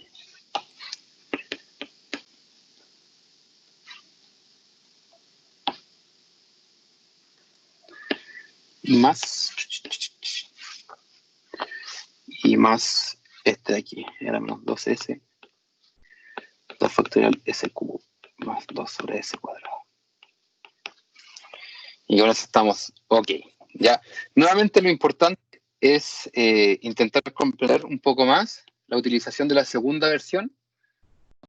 Más y más este de aquí, era menos 2s 2 factorial s cubo más 2 sobre s cuadrado. Y ahora estamos ok. Ya, nuevamente lo importante es intentar completar un poco más la utilización de la segunda versión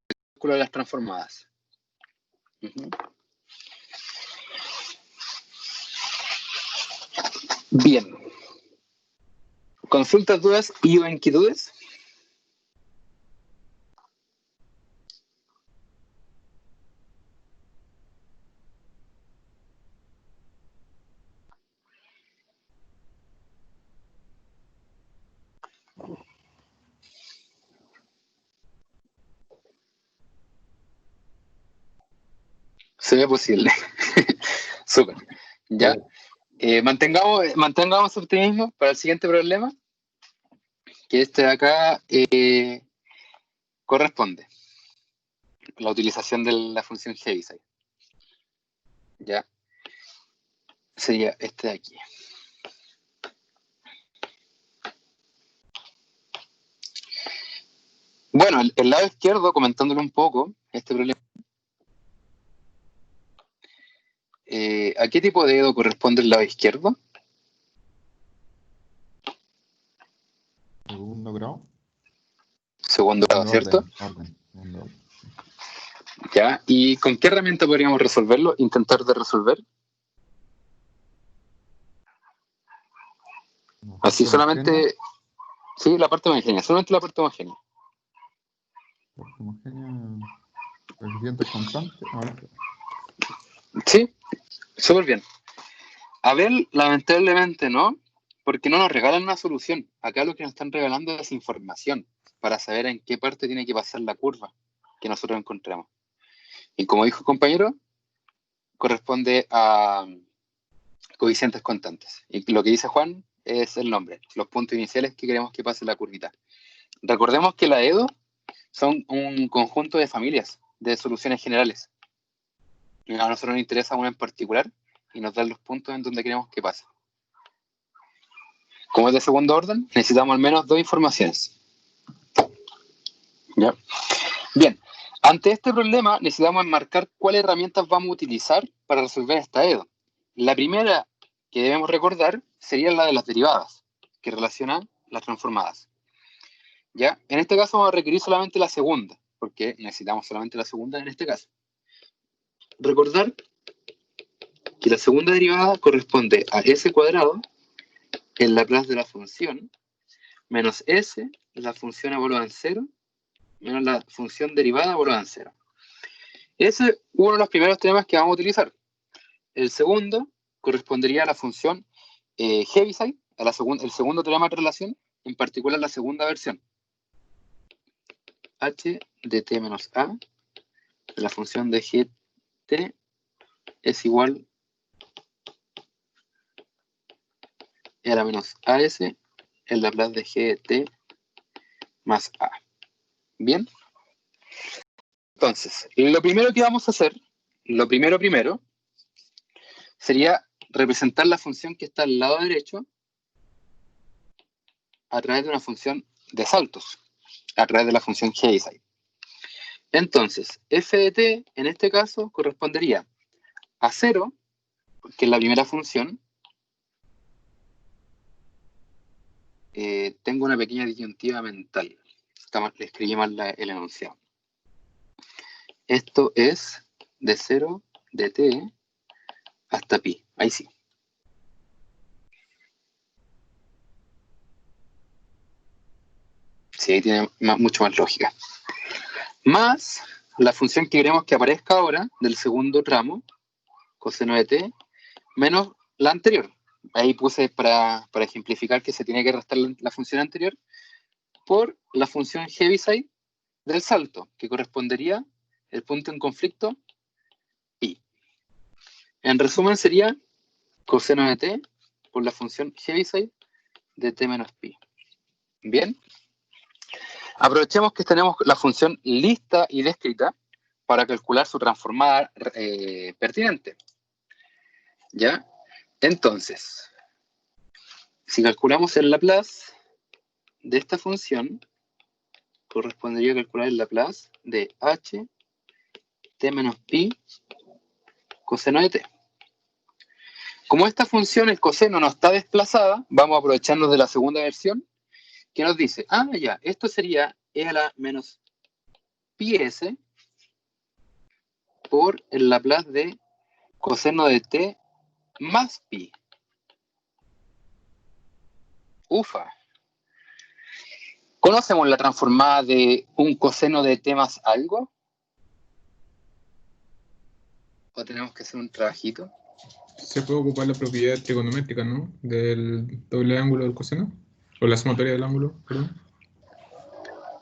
del cálculo de las transformadas. Bien. ¿Consultas, dudas y o inquietudes? Se ve posible. Súper. Ya. Mantengamos optimismo para el siguiente problema, que este de acá corresponde. La utilización de la función Heaviside. Ya. Sería este de aquí. Bueno, el lado izquierdo, comentándole un poco este problema. ¿A qué tipo de dedo corresponde el lado izquierdo? Segundo grado. Segundo grado, ¿cierto? Segundo orden. Ya. ¿Y con qué herramienta podríamos resolverlo? Intentar de resolver. Así solamente. Sí, la parte homogénea. Solamente la parte homogénea. Parte homogénea. Coeficiente constante. Sí, súper bien. A ver, lamentablemente no, porque no nos regalan una solución. Acá lo que nos están regalando es información para saber en qué parte tiene que pasar la curva que nosotros encontramos. Y como dijo el compañero, corresponde a coeficientes constantes. Y lo que dice Juan es el nombre, los puntos iniciales que queremos que pase la curvita. Recordemos que la EDO son un conjunto de familias de soluciones generales. Y a nosotros nos interesa una en particular y nos dan los puntos en donde queremos que pase. Como es de segundo orden, necesitamos al menos dos informaciones. ¿Ya? Bien, ante este problema necesitamos enmarcar cuáles herramientas vamos a utilizar para resolver esta EDO. La primera que debemos recordar sería la de las derivadas, que relacionan las transformadas. ¿Ya? En este caso vamos a requerir solamente la segunda, porque necesitamos solamente la segunda en este caso. Recordar que la segunda derivada corresponde a s cuadrado, el Laplace de la función, menos s, la función evaluada en 0, menos la función derivada evaluada en 0. Ese es uno de los primeros temas que vamos a utilizar. El segundo correspondería a la función Heaviside, el segundo teorema de relación, en particular la segunda versión. H de t menos a, la función de gt es igual a la menos as, el Laplace de gt más a. Bien. Entonces, lo primero que vamos a hacer, lo primero, sería representar la función que está al lado derecho a través de una función de saltos, a través de la función Heaviside. Entonces, f de t, en este caso, correspondería a 0, que es la primera función. Tengo una pequeña disyuntiva mental. Le escribí mal el enunciado. Esto es de 0 de t hasta pi. Ahí sí. Sí, ahí tiene mucho más lógica. Más la función que queremos que aparezca ahora del segundo tramo, coseno de t, menos la anterior. Ahí puse para ejemplificar que se tiene que restar la función anterior por la función Heaviside del salto, que correspondería el punto en conflicto pi. En resumen sería coseno de t por la función Heaviside de t menos pi. Bien. Aprovechemos que tenemos la función lista y descrita para calcular su transformada pertinente. ¿Ya? Entonces, si calculamos el Laplace de esta función, correspondería a calcular el Laplace de h t menos pi coseno de t. Como esta función, el coseno, no está desplazada, vamos a aprovecharnos de la segunda versión, que nos dice, ya, esto sería e a la menos pi s por el Laplace de coseno de t más pi. Ufa. ¿Conocemos la transformada de un coseno de t más algo? ¿O tenemos que hacer un trabajito? Se puede ocupar la propiedad trigonométrica, ¿no? Del doble ángulo del coseno. O la sumatoria del ángulo, perdón.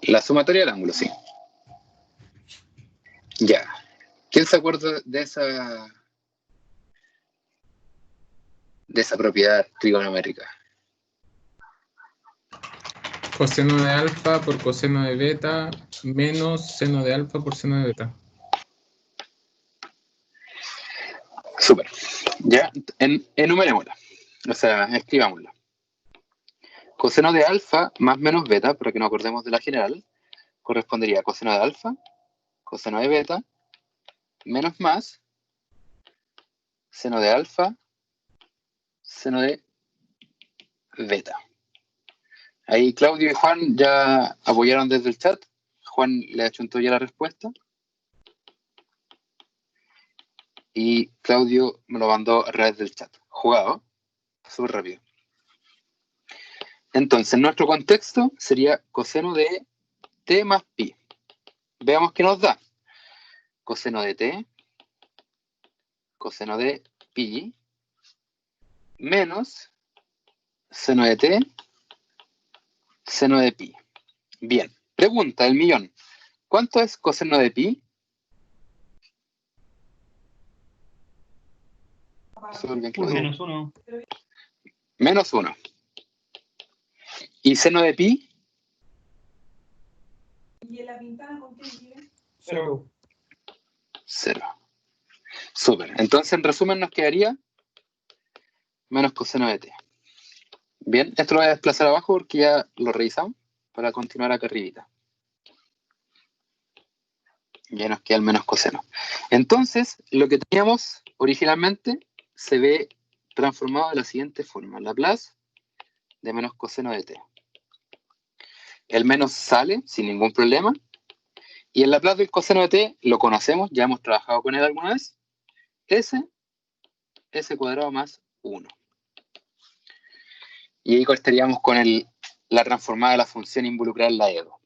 La sumatoria del ángulo, sí. Ya. ¿Quién se acuerda de esa propiedad trigonométrica? Coseno de alfa por coseno de beta menos seno de alfa por seno de beta. Súper. Ya, enumerémosla. O sea, escribámosla. Coseno de alfa más menos beta, para que nos acordemos de la general, correspondería a coseno de alfa, coseno de beta, menos más, seno de alfa, seno de beta. Ahí Claudio y Juan ya apoyaron desde el chat. Juan le achuntó ya la respuesta. Y Claudio me lo mandó a través del chat. Jugado. Súper rápido. Entonces, nuestro contexto sería coseno de t más pi. Veamos qué nos da. Coseno de t, coseno de pi, menos seno de t, seno de pi. Bien. Pregunta del millón. ¿Cuánto es coseno de pi? Menos 1. Menos 1. ¿Y seno de pi? ¿Y en la ventana con qué vive? 0. 0. Súper. Entonces, en resumen, nos quedaría menos coseno de t. Bien, esto lo voy a desplazar abajo porque ya lo revisamos para continuar acá arribita. Ya nos queda el menos coseno. Entonces, lo que teníamos originalmente se ve transformado de la siguiente forma. Laplace de menos coseno de t. El menos sale sin ningún problema. Y el Laplace del coseno de t lo conocemos, ya hemos trabajado con él alguna vez. S cuadrado más 1. Y ahí estaríamos con la transformada de la función involucrada en la EDO.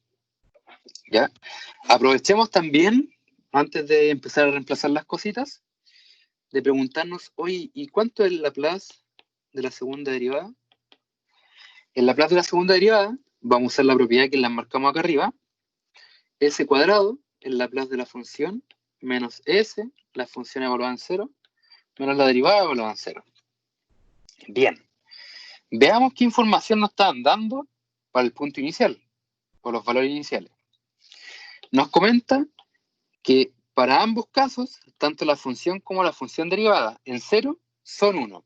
¿Ya? Aprovechemos también, antes de empezar a reemplazar las cositas, de preguntarnos, oye, ¿y cuánto es el Laplace de la segunda derivada? El Laplace de la segunda derivada, vamos a usar la propiedad que la marcamos acá arriba, S cuadrado, el Laplace de la función, menos S, la función evaluada en 0, menos la derivada evaluada en 0. Bien. Veamos qué información nos están dando para el punto inicial, por los valores iniciales. Nos comenta que para ambos casos, tanto la función como la función derivada en 0 son 1.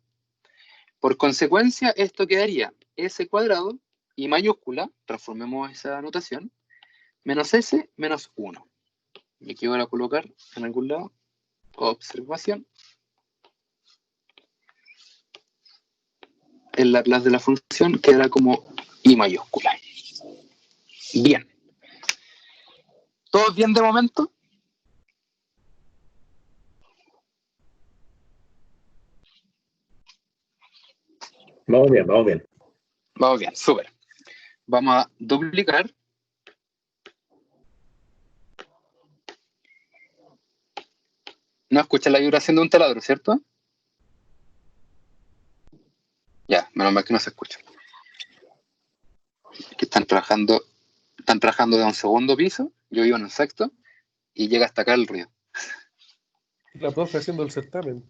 Por consecuencia, esto quedaría S cuadrado y mayúscula, transformemos esa notación, menos S menos 1. Y aquí voy a colocar en algún lado, observación. El Laplace de la función quedará como I mayúscula. Bien. ¿Todos bien de momento? Vamos bien, vamos bien. Vamos bien, súper. Vamos a duplicar. No escucha la vibración de un taladro, ¿cierto? Ya, menos mal que no se escucha. Que están trabajando de un segundo piso, yo vivo en un sexto, y llega hasta acá el ruido. La profe haciendo el certamen.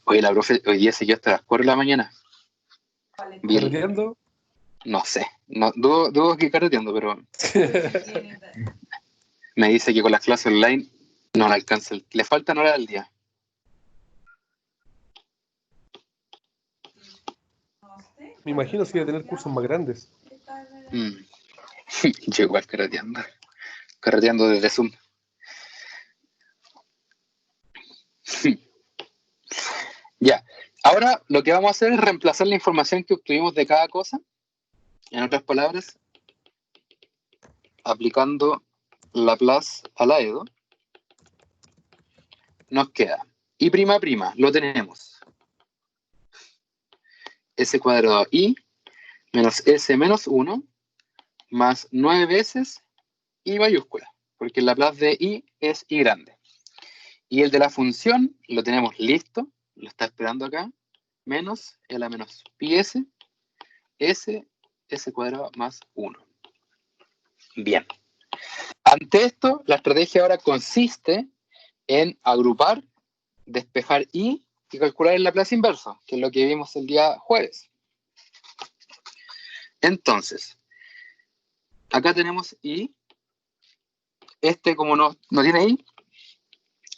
Oye, la profe hoy día siguió hasta las 4 de la mañana. ¿Carreteando? No sé, no, dudo que carreteando, pero me dice que con las clases online no le alcanza, le faltan horas al día. Me imagino si iba a tener cursos más grandes. Yo igual carreteando desde Zoom. Ya, ahora lo que vamos a hacer es reemplazar la información que obtuvimos de cada cosa. En otras palabras, aplicando Laplace a la EDO, nos queda I', lo tenemos. S cuadrado I menos S menos 1 más 9 veces I mayúscula, porque el Laplace de I es I grande. Y el de la función lo tenemos listo, lo está esperando acá, menos L menos pi S, S cuadrado más 1. Bien. Ante esto, la estrategia ahora consiste en agrupar, despejar y calcular el Laplace inverso, que es lo que vimos el día jueves. Entonces, acá tenemos y, como no tiene y,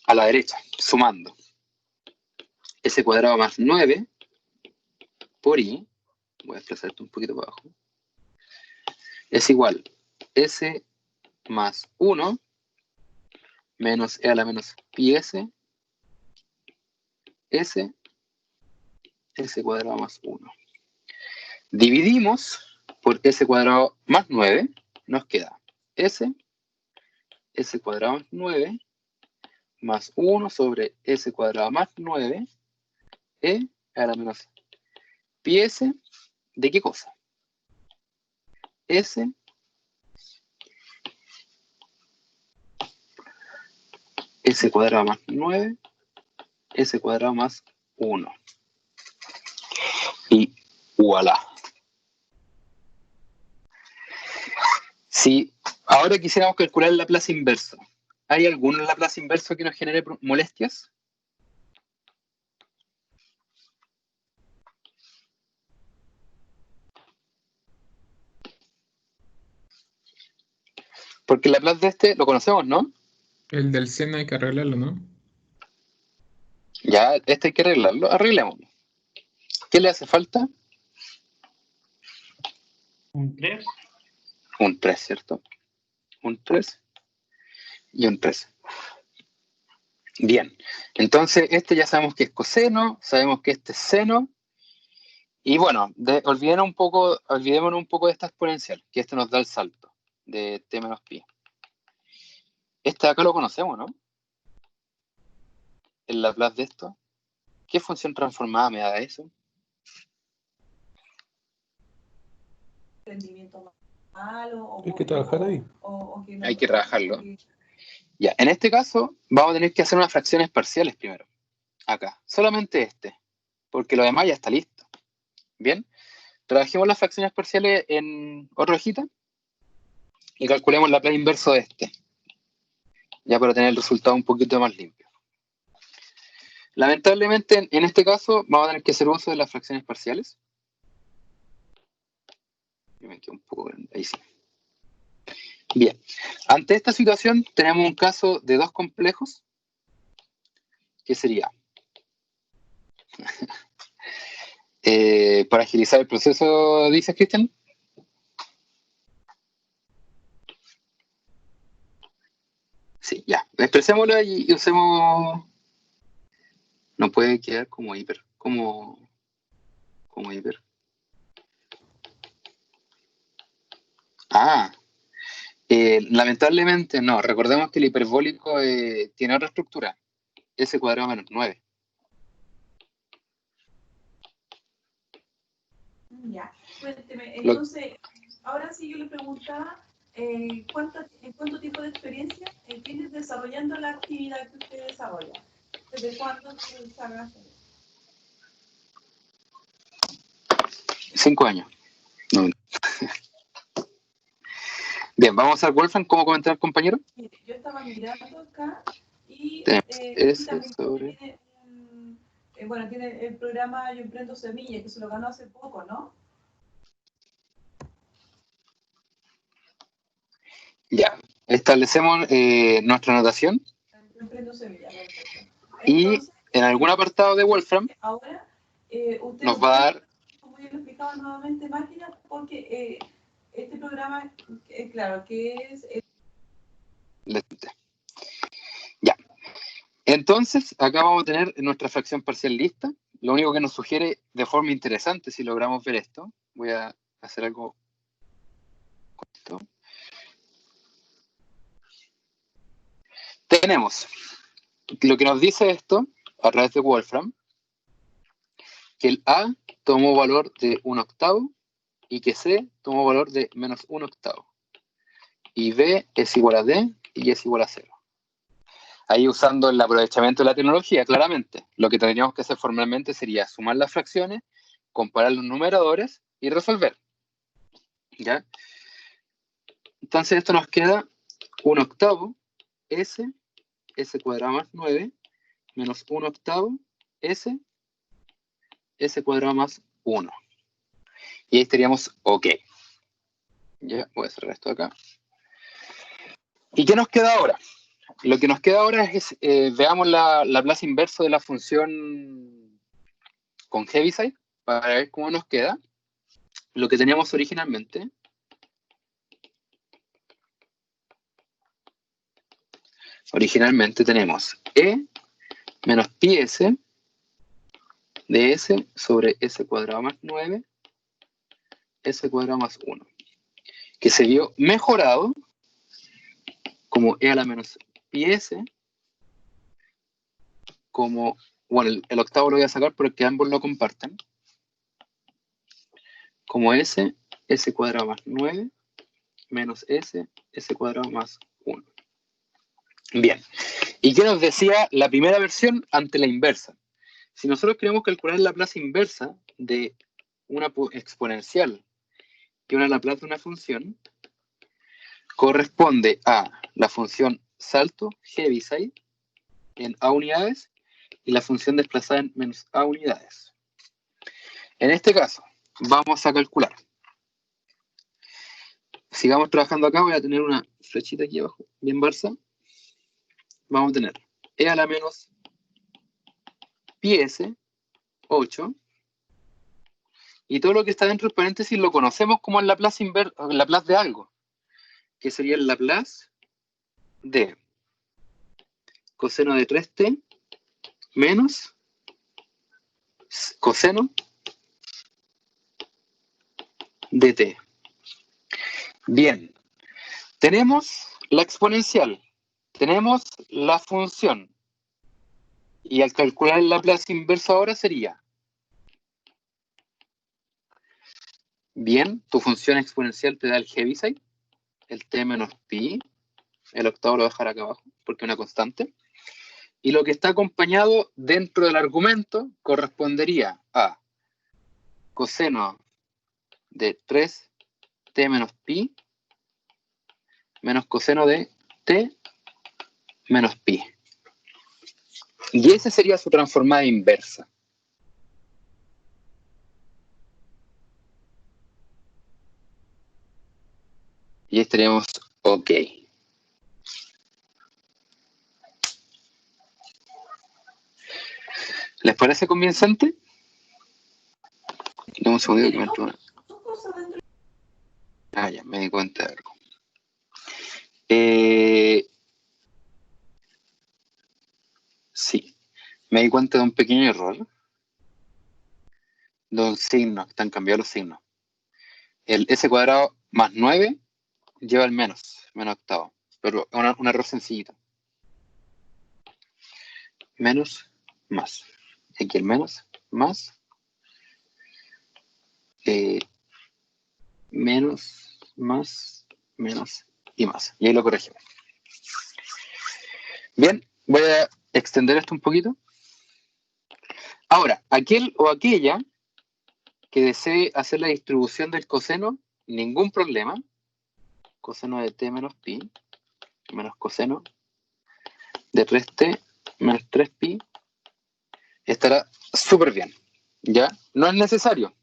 a la derecha, sumando. S cuadrado más 9 por i, voy a desplazar esto un poquito para abajo, es igual S más 1 menos E a la menos pi S, S cuadrado más 1. Dividimos por S cuadrado más 9, nos queda S cuadrado más 9 más 1 sobre S cuadrado más 9, E a la menos pi S, ¿de qué cosa? S cuadrado más 9, S cuadrado más 1. Y voilà. Si ahora quisiéramos calcular el Laplace inverso, ¿hay algún Laplace inverso que nos genere molestias? Porque el Laplace de lo conocemos, ¿no? El del seno hay que arreglarlo, ¿no? Ya, hay que arreglarlo, arreglémoslo. ¿Qué le hace falta? Un 3. Un 3, ¿cierto? Un 3 y un 3. Bien, entonces ya sabemos que es coseno, sabemos que es seno, y bueno, olvidémonos un poco de esta exponencial, que nos da el salto de t menos pi. De acá lo conocemos, ¿no? El Laplace de esto. ¿Qué función transformada me da eso? Rendimiento malo, Hay que trabajar ahí. Hay que trabajarlo. Ya, en este caso vamos a tener que hacer unas fracciones parciales primero. Acá, solamente porque lo demás ya está listo. Bien, trabajemos las fracciones parciales en otra hojita y calculemos el Laplace inverso de ya para tener el resultado un poquito más limpio. Lamentablemente, en este caso, vamos a tener que hacer uso de las fracciones parciales. Yo me quedo un poco grande, ahí sí. Bien, ante esta situación tenemos un caso de dos complejos, que sería, para agilizar el proceso, dices, Cristian. Sí, ya, expresémoslo y usemos, no puede quedar como hiper, como hiper. Lamentablemente no, recordemos que el hiperbólico tiene otra estructura, S cuadrado menos 9. Ya, cuénteme, entonces, ahora sí yo le preguntaba, ¿cuánto tiempo de experiencia tienes desarrollando la actividad que usted desarrolla? ¿Desde cuándo tú sabes hacer eso? 5 años. No. Bien, vamos a ver, Wolfram, ¿cómo comentar al compañero? Mire, yo estaba mirando acá y también sobre... tiene el programa Yo Emprendo Semillas, que se lo ganó hace poco, ¿no? Ya, establecemos nuestra anotación. Yo Emprendo Semillas, perfecto. Entonces, y en algún apartado de Wolfram ahora, usted nos va a dar... Como yo lo explicaba nuevamente, máquinas, porque este programa, claro, que es... Ya. Entonces, acá vamos a tener nuestra fracción parcial lista. Lo único que nos sugiere de forma interesante, si logramos ver esto, voy a hacer algo con esto. Tenemos lo que nos dice esto, a través de Wolfram, que el A tomó valor de 1/8 y que C tomó valor de menos 1/8. Y B es igual a D y es igual a 0. Ahí usando el aprovechamiento de la tecnología, claramente, lo que tendríamos que hacer formalmente sería sumar las fracciones, comparar los numeradores y resolver. ¿Ya? Entonces esto nos queda 1 octavo S cuadrado más 9 menos 1 octavo S cuadrado más 1. Y ahí estaríamos OK. Ya, voy a cerrar esto acá. ¿Y qué nos queda ahora? Lo que nos queda ahora es, veamos la Laplace inverso de la función con Heaviside, para ver cómo nos queda. Lo que teníamos originalmente. Originalmente tenemos E menos pi S de S sobre S cuadrado más 9, S cuadrado más 1, que se vio mejorado como E a la menos pi S, como, bueno, el octavo lo voy a sacar porque ambos lo comparten, como S cuadrado más 9, menos S cuadrado más 1. Bien, ¿y qué nos decía la primera versión ante la inversa? Si nosotros queremos calcular la Laplace inversa de una exponencial y una Laplace de una función, corresponde a la función salto Heaviside en A unidades y la función desplazada en menos A unidades. En este caso, vamos a calcular. Sigamos trabajando acá, voy a tener una flechita aquí abajo, bien Barça. Vamos a tener E a la menos pi S, 8, y todo lo que está dentro del paréntesis lo conocemos como el Laplace de algo, que sería el Laplace de coseno de 3t menos coseno de t. Bien, tenemos la exponencial, tenemos la función, y al calcular el Laplace inverso ahora sería, bien, tu función exponencial te da el Heaviside, el t menos pi, el octavo lo voy a dejar acá abajo porque es una constante, y lo que está acompañado dentro del argumento correspondería a coseno de 3t menos pi menos coseno de t menos pi. Y esa sería su transformada inversa. Y estaríamos OK. ¿Les parece convincente? Dame un segundo que me entró una. Ah, ya, me di cuenta de algo. Sí, me di cuenta de un pequeño error. Los signos, están cambiados los signos. El S cuadrado más 9 lleva el menos octavo. Pero un error sencillito. Menos, más. Aquí el menos, más. Menos, más, menos y más. Y ahí lo corregimos. Bien, voy a extender esto un poquito. Ahora, aquel o aquella que desee hacer la distribución del coseno, ningún problema. Coseno de t menos pi menos coseno de 3t menos 3pi estará súper bien. ¿Ya? No es necesario.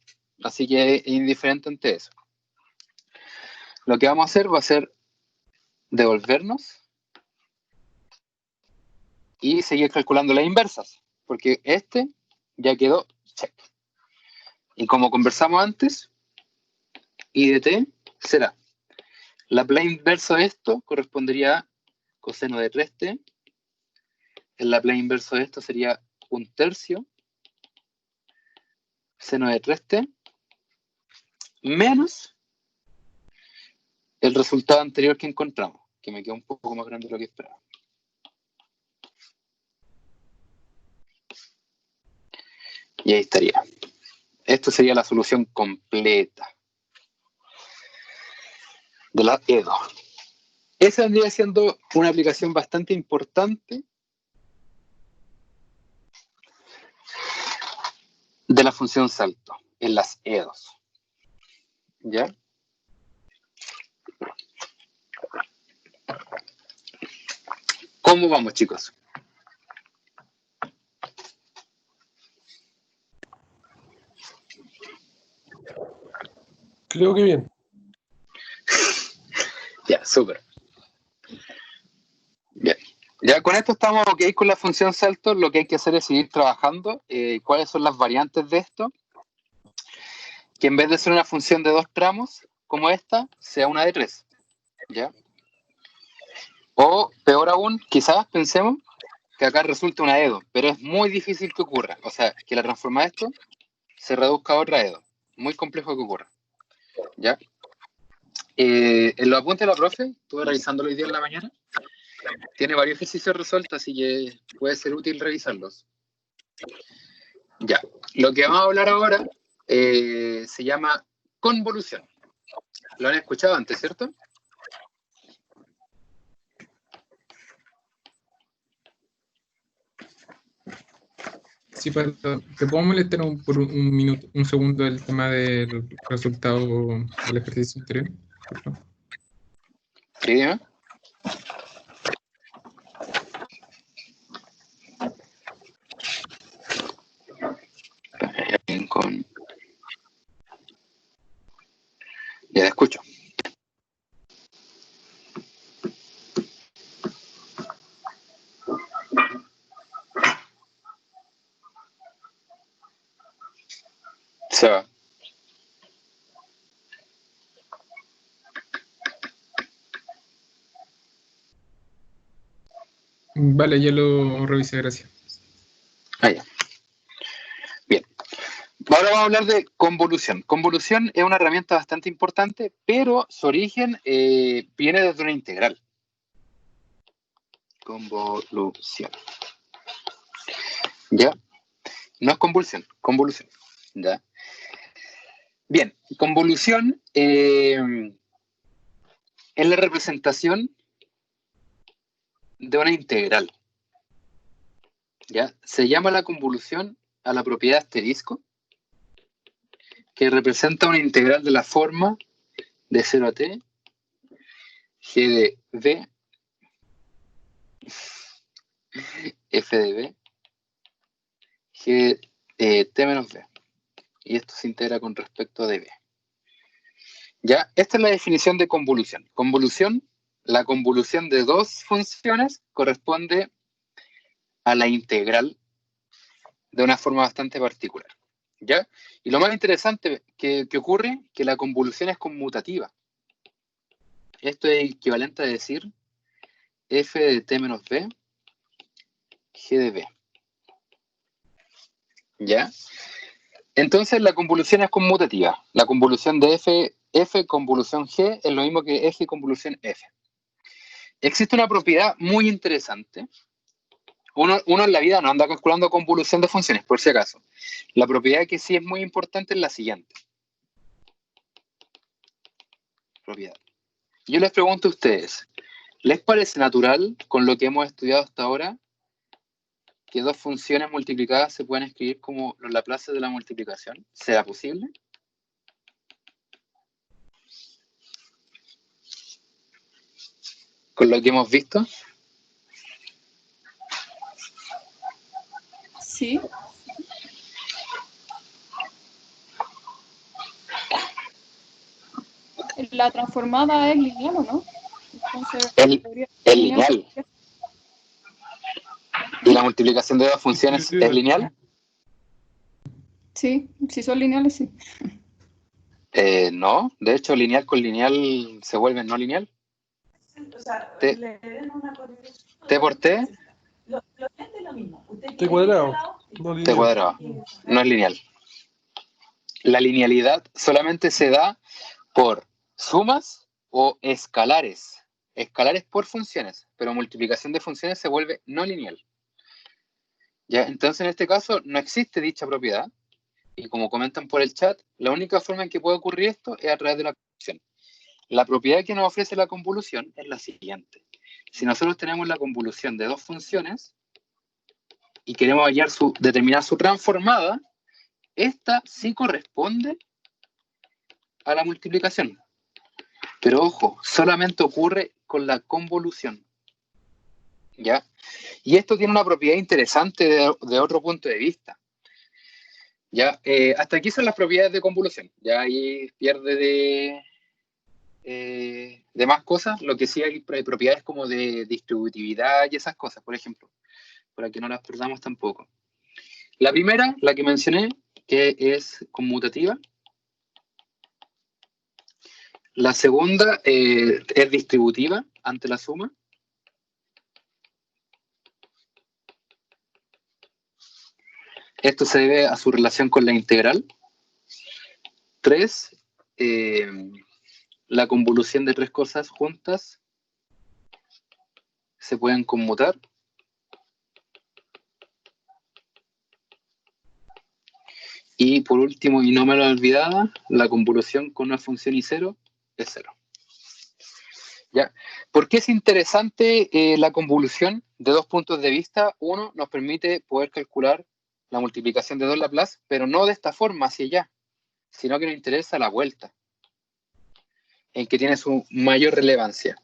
Así que es indiferente ante eso. Lo que vamos a hacer va a ser devolvernos y seguir calculando las inversas, porque este ya quedó check. Y como conversamos antes, I de t será Laplace inverso de esto correspondería a coseno de 3t. El Laplace inverso de esto sería 1/3 seno de 3t menos el resultado anterior que encontramos, que me quedó un poco más grande de lo que esperaba. Y ahí estaría. Esto sería la solución completa de la EDO. Esa vendría siendo una aplicación bastante importante de la función salto en las EDOs. ¿Ya? ¿Cómo vamos, chicos? Creo que bien. Ya, súper. Bien. Ya con esto estamos ok con la función salto. Lo que hay que hacer es seguir trabajando. ¿Cuáles son las variantes de esto? Que en vez de ser una función de 2 tramos, como esta, sea una de 3. ¿Ya? O, peor aún, quizás pensemos que acá resulte una EDO, pero es muy difícil que ocurra. O sea, que la transforma de esto se reduzca a otra EDO. Muy complejo que ocurra. ¿Ya? En los apuntes de la profe, estuve revisándolo hoy día en la mañana, tiene varios ejercicios resueltos, así que puede ser útil revisarlos. Ya, lo que vamos a hablar ahora se llama convolución. Lo han escuchado antes, ¿cierto? Sí, Pato, ¿te puedo molestar por un minuto, un segundo el tema del resultado del ejercicio anterior? Por favor? Sí, ¿eh? Ya te escucho. Se va. Vale, ya lo revisé, gracias. Ya. Bien. Ahora vamos a hablar de convolución. Convolución es una herramienta bastante importante, pero su origen viene desde una integral. Convolución. ¿Ya? No es convulsión, convolución. ¿Ya? Bien, convolución es la representación de una integral. ¿Ya? Se llama la convolución a la propiedad asterisco, que representa una integral de la forma de 0 a t, g de b, f de b, g t menos b. Y esto se integra con respecto a db. ¿Ya? Esta es la definición de convolución. Convolución, la convolución de dos funciones corresponde a la integral de una forma bastante particular. ¿Ya? Y lo más interesante que ocurre, que la convolución es conmutativa. Esto es equivalente a decir f de t menos b, g de b. ¿Ya? Entonces la convolución es conmutativa. La convolución de f convolución g es lo mismo que f convolución f. Existe una propiedad muy interesante. Uno en la vida no anda calculando convolución de funciones, por si acaso. La propiedad que sí es muy importante es la siguiente. Propiedad. Yo les pregunto a ustedes, ¿les parece natural, con lo que hemos estudiado hasta ahora, que dos funciones multiplicadas se puedan escribir como los laplaces de la multiplicación? ¿Será posible? ¿Con lo que hemos visto? Sí. La transformada es lineal, ¿o no? Entonces, es lineal. ¿Y la multiplicación de dos funciones es lineal? Sí, si son lineales, sí. No, de hecho, lineal con lineal se vuelve no lineal. O sea, T, le den una corrección. T por T. Lo es lo mismo. T cuadrado. No T lineal. cuadrado. No es lineal. La linealidad solamente se da por sumas o escalares. Escalares por funciones, pero multiplicación de funciones se vuelve no lineal. ¿Ya? Entonces, en este caso, no existe dicha propiedad. Y como comentan por el chat, la única forma en que puede ocurrir esto es a través de la convolución. La propiedad que nos ofrece la convolución es la siguiente. Si nosotros tenemos la convolución de dos funciones y queremos determinar su transformada, esta sí corresponde a la multiplicación. Pero ojo, solamente ocurre con la convolución. ¿Ya? Y esto tiene una propiedad interesante de otro punto de vista. ¿Ya? Hasta aquí son las propiedades de convolución. Ya ahí pierde de más cosas. Lo que sí hay propiedades como de distributividad y esas cosas, por ejemplo, para que no las perdamos tampoco. La primera, la que mencioné, que es conmutativa. La segunda es distributiva ante la suma. Esto se debe a su relación con la integral. 3, la convolución de tres cosas juntas se pueden conmutar. Y por último, y no me lo olvidaba, la convolución con una función y cero es cero. ¿Ya? ¿Por qué es interesante la convolución de dos puntos de vista? Uno, nos permite poder calcular la multiplicación de dos Laplace, pero no de esta forma hacia allá, sino que nos interesa la vuelta, en que tiene su mayor relevancia.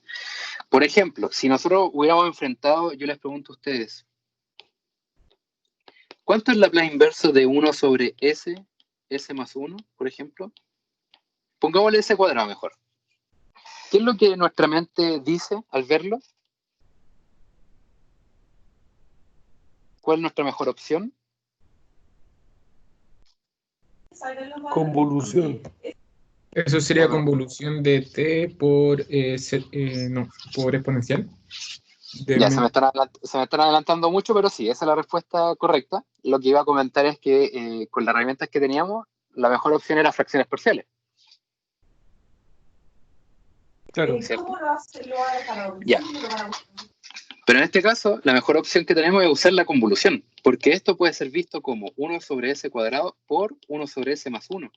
Por ejemplo, si nosotros hubiéramos enfrentado, yo les pregunto a ustedes, ¿cuánto es el Laplace inverso de 1 sobre s más 1, por ejemplo? Pongámosle s cuadrado mejor. ¿Qué es lo que nuestra mente dice al verlo? ¿Cuál es nuestra mejor opción? Convolución. Eso sería Bueno, convolución de t por, por exponencial. ya, se me están adelantando mucho, pero sí, esa es la respuesta correcta. Lo que iba a comentar es que con las herramientas que teníamos, la mejor opción era fracciones parciales. Claro. ¿Cómo lo hace? ¿Lo va a dejar a Ya. Pero en este caso, la mejor opción que tenemos es usar la convolución, porque esto puede ser visto como 1 sobre s cuadrado por 1 sobre s más 1.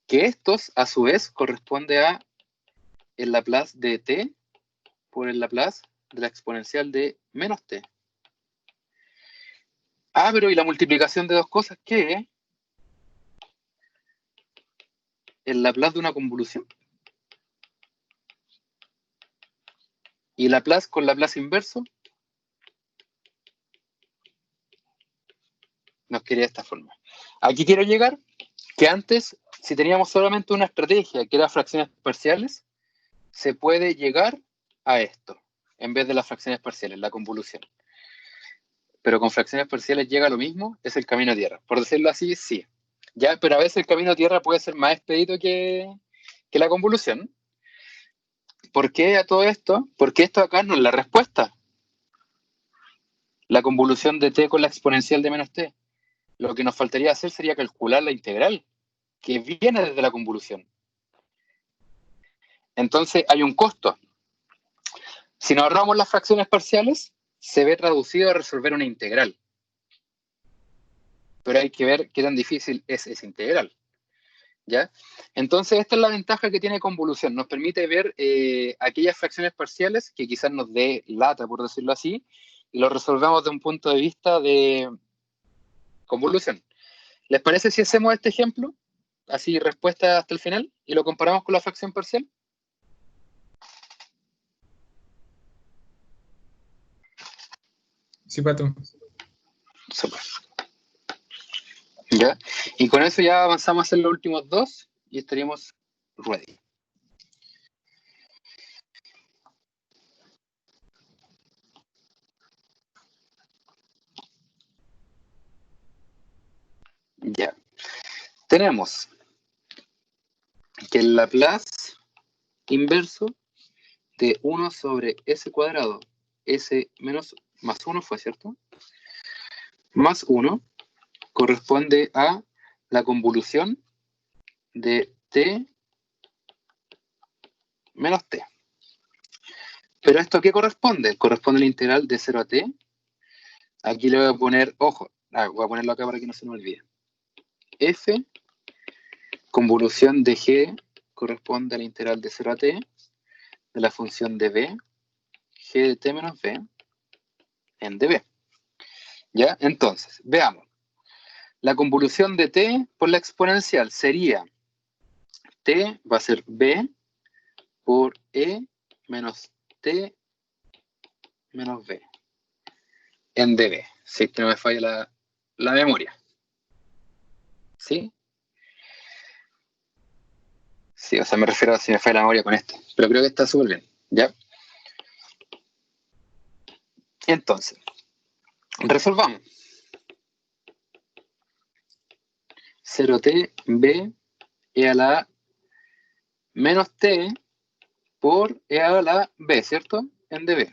Que estos, a su vez, corresponde a el Laplace de t por el Laplace de la exponencial de menos t. Ah, pero ¿y la multiplicación de dos cosas qué? El Laplace de una convolución. Y Laplace con Laplace inverso nos quería de esta forma. Aquí quiero llegar que antes, si teníamos solamente una estrategia que era fracciones parciales, se puede llegar a esto, en vez de las fracciones parciales, la convolución. Pero con fracciones parciales llega lo mismo, es el camino a tierra. Por decirlo así, sí. Ya, pero a veces el camino a tierra puede ser más expedito que la convolución. ¿Por qué a todo esto? Porque esto acá no es la respuesta. La convolución de t con la exponencial de menos t. Lo que nos faltaría hacer sería calcular la integral, que viene desde la convolución. Entonces hay un costo. Si nos ahorramos las fracciones parciales, se ve traducido a resolver una integral. Pero hay que ver qué tan difícil es esa integral. ¿Ya? Entonces esta es la ventaja que tiene convolución. Nos permite ver aquellas fracciones parciales que quizás nos dé lata, por decirlo así, y lo resolvemos de un punto de vista de convolución. ¿Les parece si hacemos este ejemplo? Así, respuesta hasta el final, y lo comparamos con la fracción parcial. Sí, Pato. Super. ¿Ya? Y con eso ya avanzamos a hacer los últimos dos y estaríamos ready. Ya. Tenemos que el Laplace inverso de 1 sobre s cuadrado, s menos más 1 fue, ¿cierto? Más 1 corresponde a la convolución de t menos t. ¿Pero esto qué corresponde? Corresponde a la integral de 0 a t. Aquí le voy a poner, ojo, voy a ponerlo acá para que no se me olvide. F, convolución de g, corresponde a la integral de 0 a t, de la función de b, g de t menos b, en db. ¿Ya? Entonces, veamos. La convolución de t por la exponencial sería t va a ser b por e menos t menos b. en dB, si es que no me falla la memoria. ¿Sí? Sí, o sea, me refiero a si me falla la memoria con este, pero creo que está súper bien, ¿ya? Entonces, resolvamos. 0t b e a la a menos t por e a la b, ¿cierto? En dB.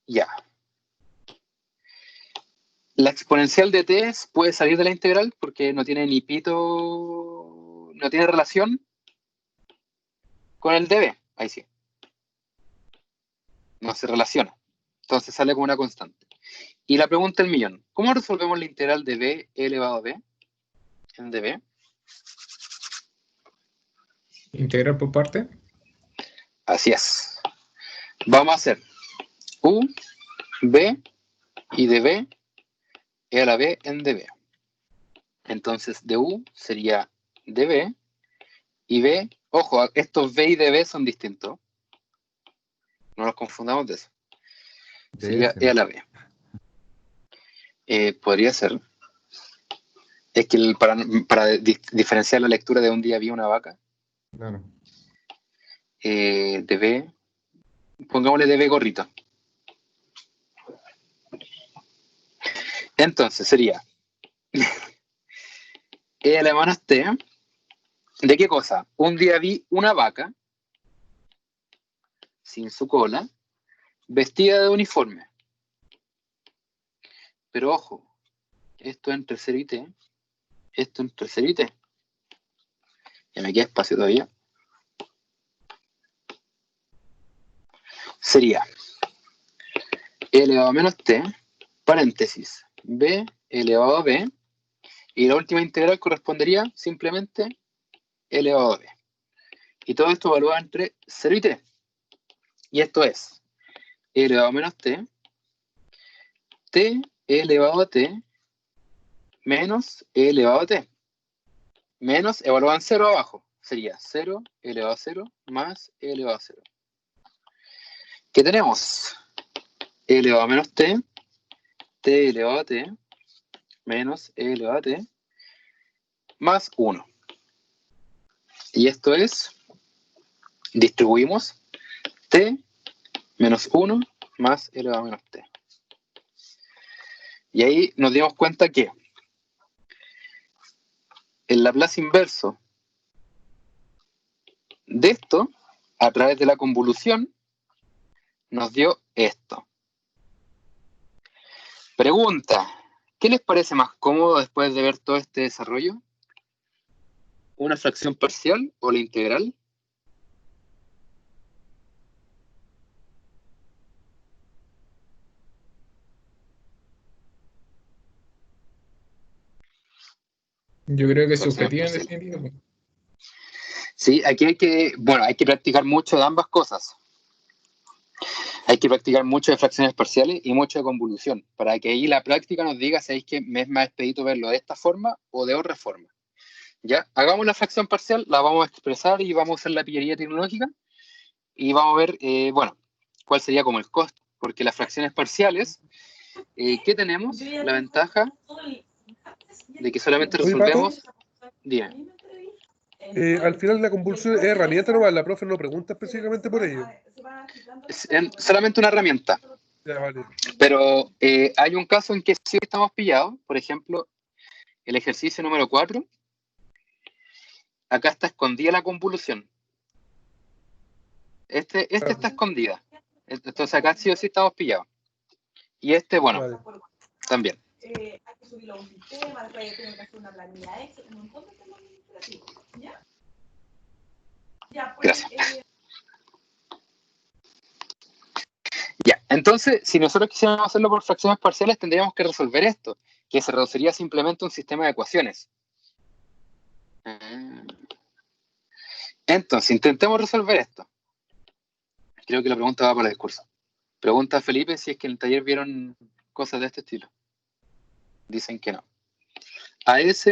Ya. La exponencial de t puede salir de la integral porque no tiene ni pito, no tiene relación con el dB. Ahí sí. No se relaciona. Entonces sale como una constante. Y la pregunta del millón. ¿Cómo resolvemos la integral de b elevado a b en dB? Integrar por parte. Así es. Vamos a hacer u, b y de b e a la b en dB. Entonces de u sería dB y b, ojo, estos b y dB son distintos. No nos confundamos de eso. Sería e a la b. Podría ser. Es que para diferenciar la lectura de un día vi una vaca. Claro. dB, pongámosle dB gorrito. Entonces sería e a la menos t. ¿De qué cosa? Un día vi una vaca sin su cola, vestida de uniforme. Pero ojo, esto entre 0 y t, esto entre 0 y t. Ya me queda espacio todavía. Sería e elevado a menos t, paréntesis, b elevado a b, y la última integral correspondería simplemente e elevado a b. Y todo esto evalúa entre 0 y t. Y esto es e elevado a menos t, t elevado a t, menos e elevado a t. Menos, evalúan 0 abajo. Sería 0 elevado a 0 más e elevado a 0. ¿Qué tenemos? E elevado a menos t, t elevado a t, menos e elevado a t, más 1. Y esto es, distribuimos t menos 1 más e elevado a menos t. Y ahí nos dimos cuenta que el Laplace inverso de esto, a través de la convolución, nos dio esto. Pregunta, ¿qué les parece más cómodo después de ver todo este desarrollo? ¿Una fracción parcial o la integral? Yo creo que es Fracciones subjetiva en parciales. definitiva. Sí, aquí hay que practicar mucho de ambas cosas. Hay que practicar mucho de fracciones parciales y mucho de convolución, para que ahí la práctica nos diga si es que me es más expedito verlo de esta forma o de otra forma. Ya, hagamos la fracción parcial, la vamos a expresar y vamos a hacer la pillería tecnológica y vamos a ver, cuál sería como el costo, porque las fracciones parciales, ¿qué tenemos? La ventaja de que solamente Oye, Pato, resolvemos. Dime. al final la convulsión es herramienta nomás, la profe no pregunta específicamente por ello. Es solamente una herramienta. Ya, vale. Pero hay un caso en que sí estamos pillados, por ejemplo, el ejercicio número 4. Acá está escondida la convolución. Este está escondida. Entonces acá sí o sí estamos pillados. Y bueno, Vale. también. Hay que subirlo a un sistema, después hay que tener que hacer una planilla Excel, un montón de temas administrativos. ¿Ya? Ya, pues. Gracias. Ya, entonces, si nosotros quisiéramos hacerlo por fracciones parciales, tendríamos que resolver esto, que se reduciría simplemente a un sistema de ecuaciones. Entonces, intentemos resolver esto. Creo que la pregunta va para el discurso. Pregunta a Felipe si es que en el taller vieron cosas de este estilo. Dicen que no. AS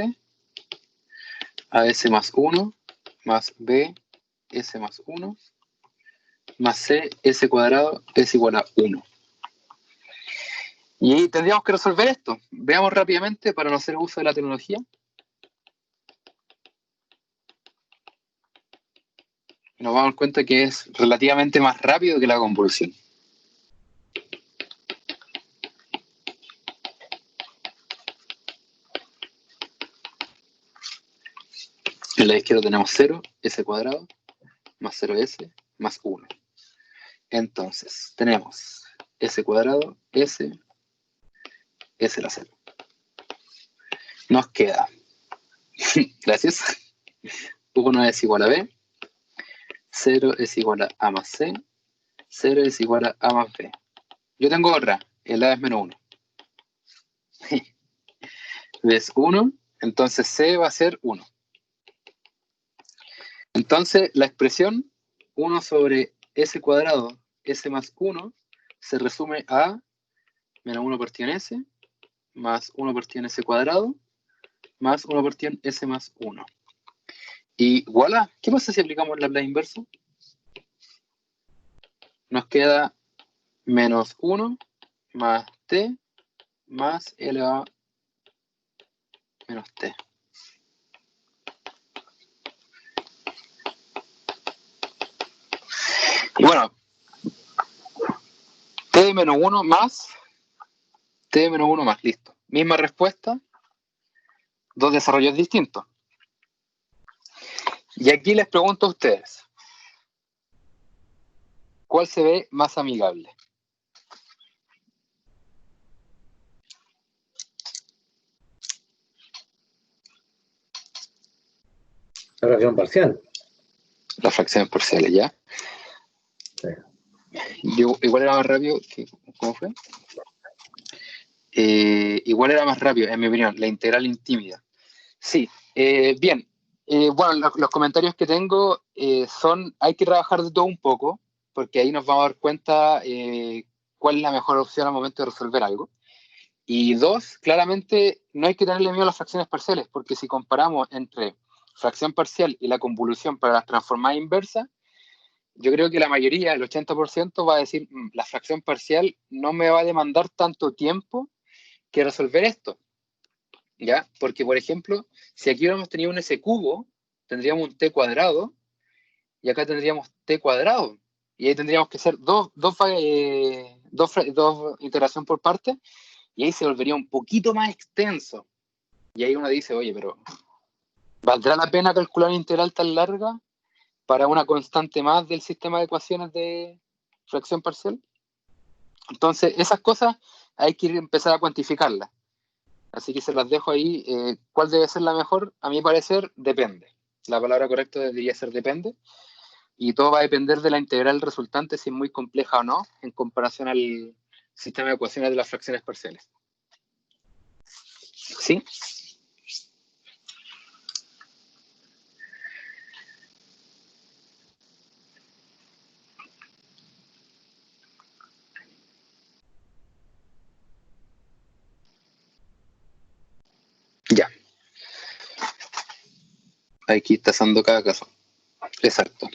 más 1, más B, S más 1, más C, S cuadrado, es igual a 1. Y tendríamos que resolver esto. Veamos rápidamente para no hacer uso de la tecnología. Nos damos cuenta que es relativamente más rápido que la convolución. En la izquierda tenemos 0, s cuadrado, más 0s, más 1. Entonces, tenemos s cuadrado, s la 0. Nos queda, gracias, 1 es igual a b, 0 es igual a a más c, 0 es igual a a más b. Yo tengo otra, el a es menos 1. b es 1, entonces c va a ser 1. Entonces, la expresión 1 sobre s cuadrado, s más 1, se resume a menos 1 partido en s, más 1 partido en s cuadrado, más 1 partido en s más 1. Y voilà, ¿qué pasa si aplicamos la inversa? Nos queda menos 1 más t más elevado a menos t. Y bueno, t de menos 1 más t de menos 1 más, listo. Misma respuesta, dos desarrollos distintos. Y aquí les pregunto a ustedes, ¿cuál se ve más amigable? La fracción parcial. Las fracciones parciales, ¿ya? Sí. Igual era más rápido que, ¿cómo fue? Igual era más rápido, en mi opinión, la integral intímida. Sí, bien. Bueno, los comentarios que tengo son, hay que trabajar de todo un poco, porque ahí nos vamos a dar cuenta cuál es la mejor opción al momento de resolver algo. Y dos, claramente no hay que tenerle miedo a las fracciones parciales, porque si comparamos entre fracción parcial y la convolución para las transformadas inversas, yo creo que la mayoría, el 80%, va a decir, la fracción parcial no me va a demandar tanto tiempo que resolver esto, ¿ya? Porque, por ejemplo, si aquí hubiéramos tenido un s cubo, tendríamos un t cuadrado, y acá tendríamos t cuadrado, y ahí tendríamos que hacer dos iteración por parte, y ahí se volvería un poquito más extenso. Y ahí uno dice, oye, pero ¿valdrá la pena calcular una integral tan larga para una constante más del sistema de ecuaciones de fracción parcial? Entonces, esas cosas hay que empezar a cuantificarlas. Así que se las dejo ahí. ¿Cuál debe ser la mejor? A mi parecer, depende. La palabra correcta debería ser depende. Y todo va a depender de la integral resultante, si es muy compleja o no, en comparación al sistema de ecuaciones de las fracciones parciales. ¿Sí? Ya. Aquí está pasando cada caso. Exacto.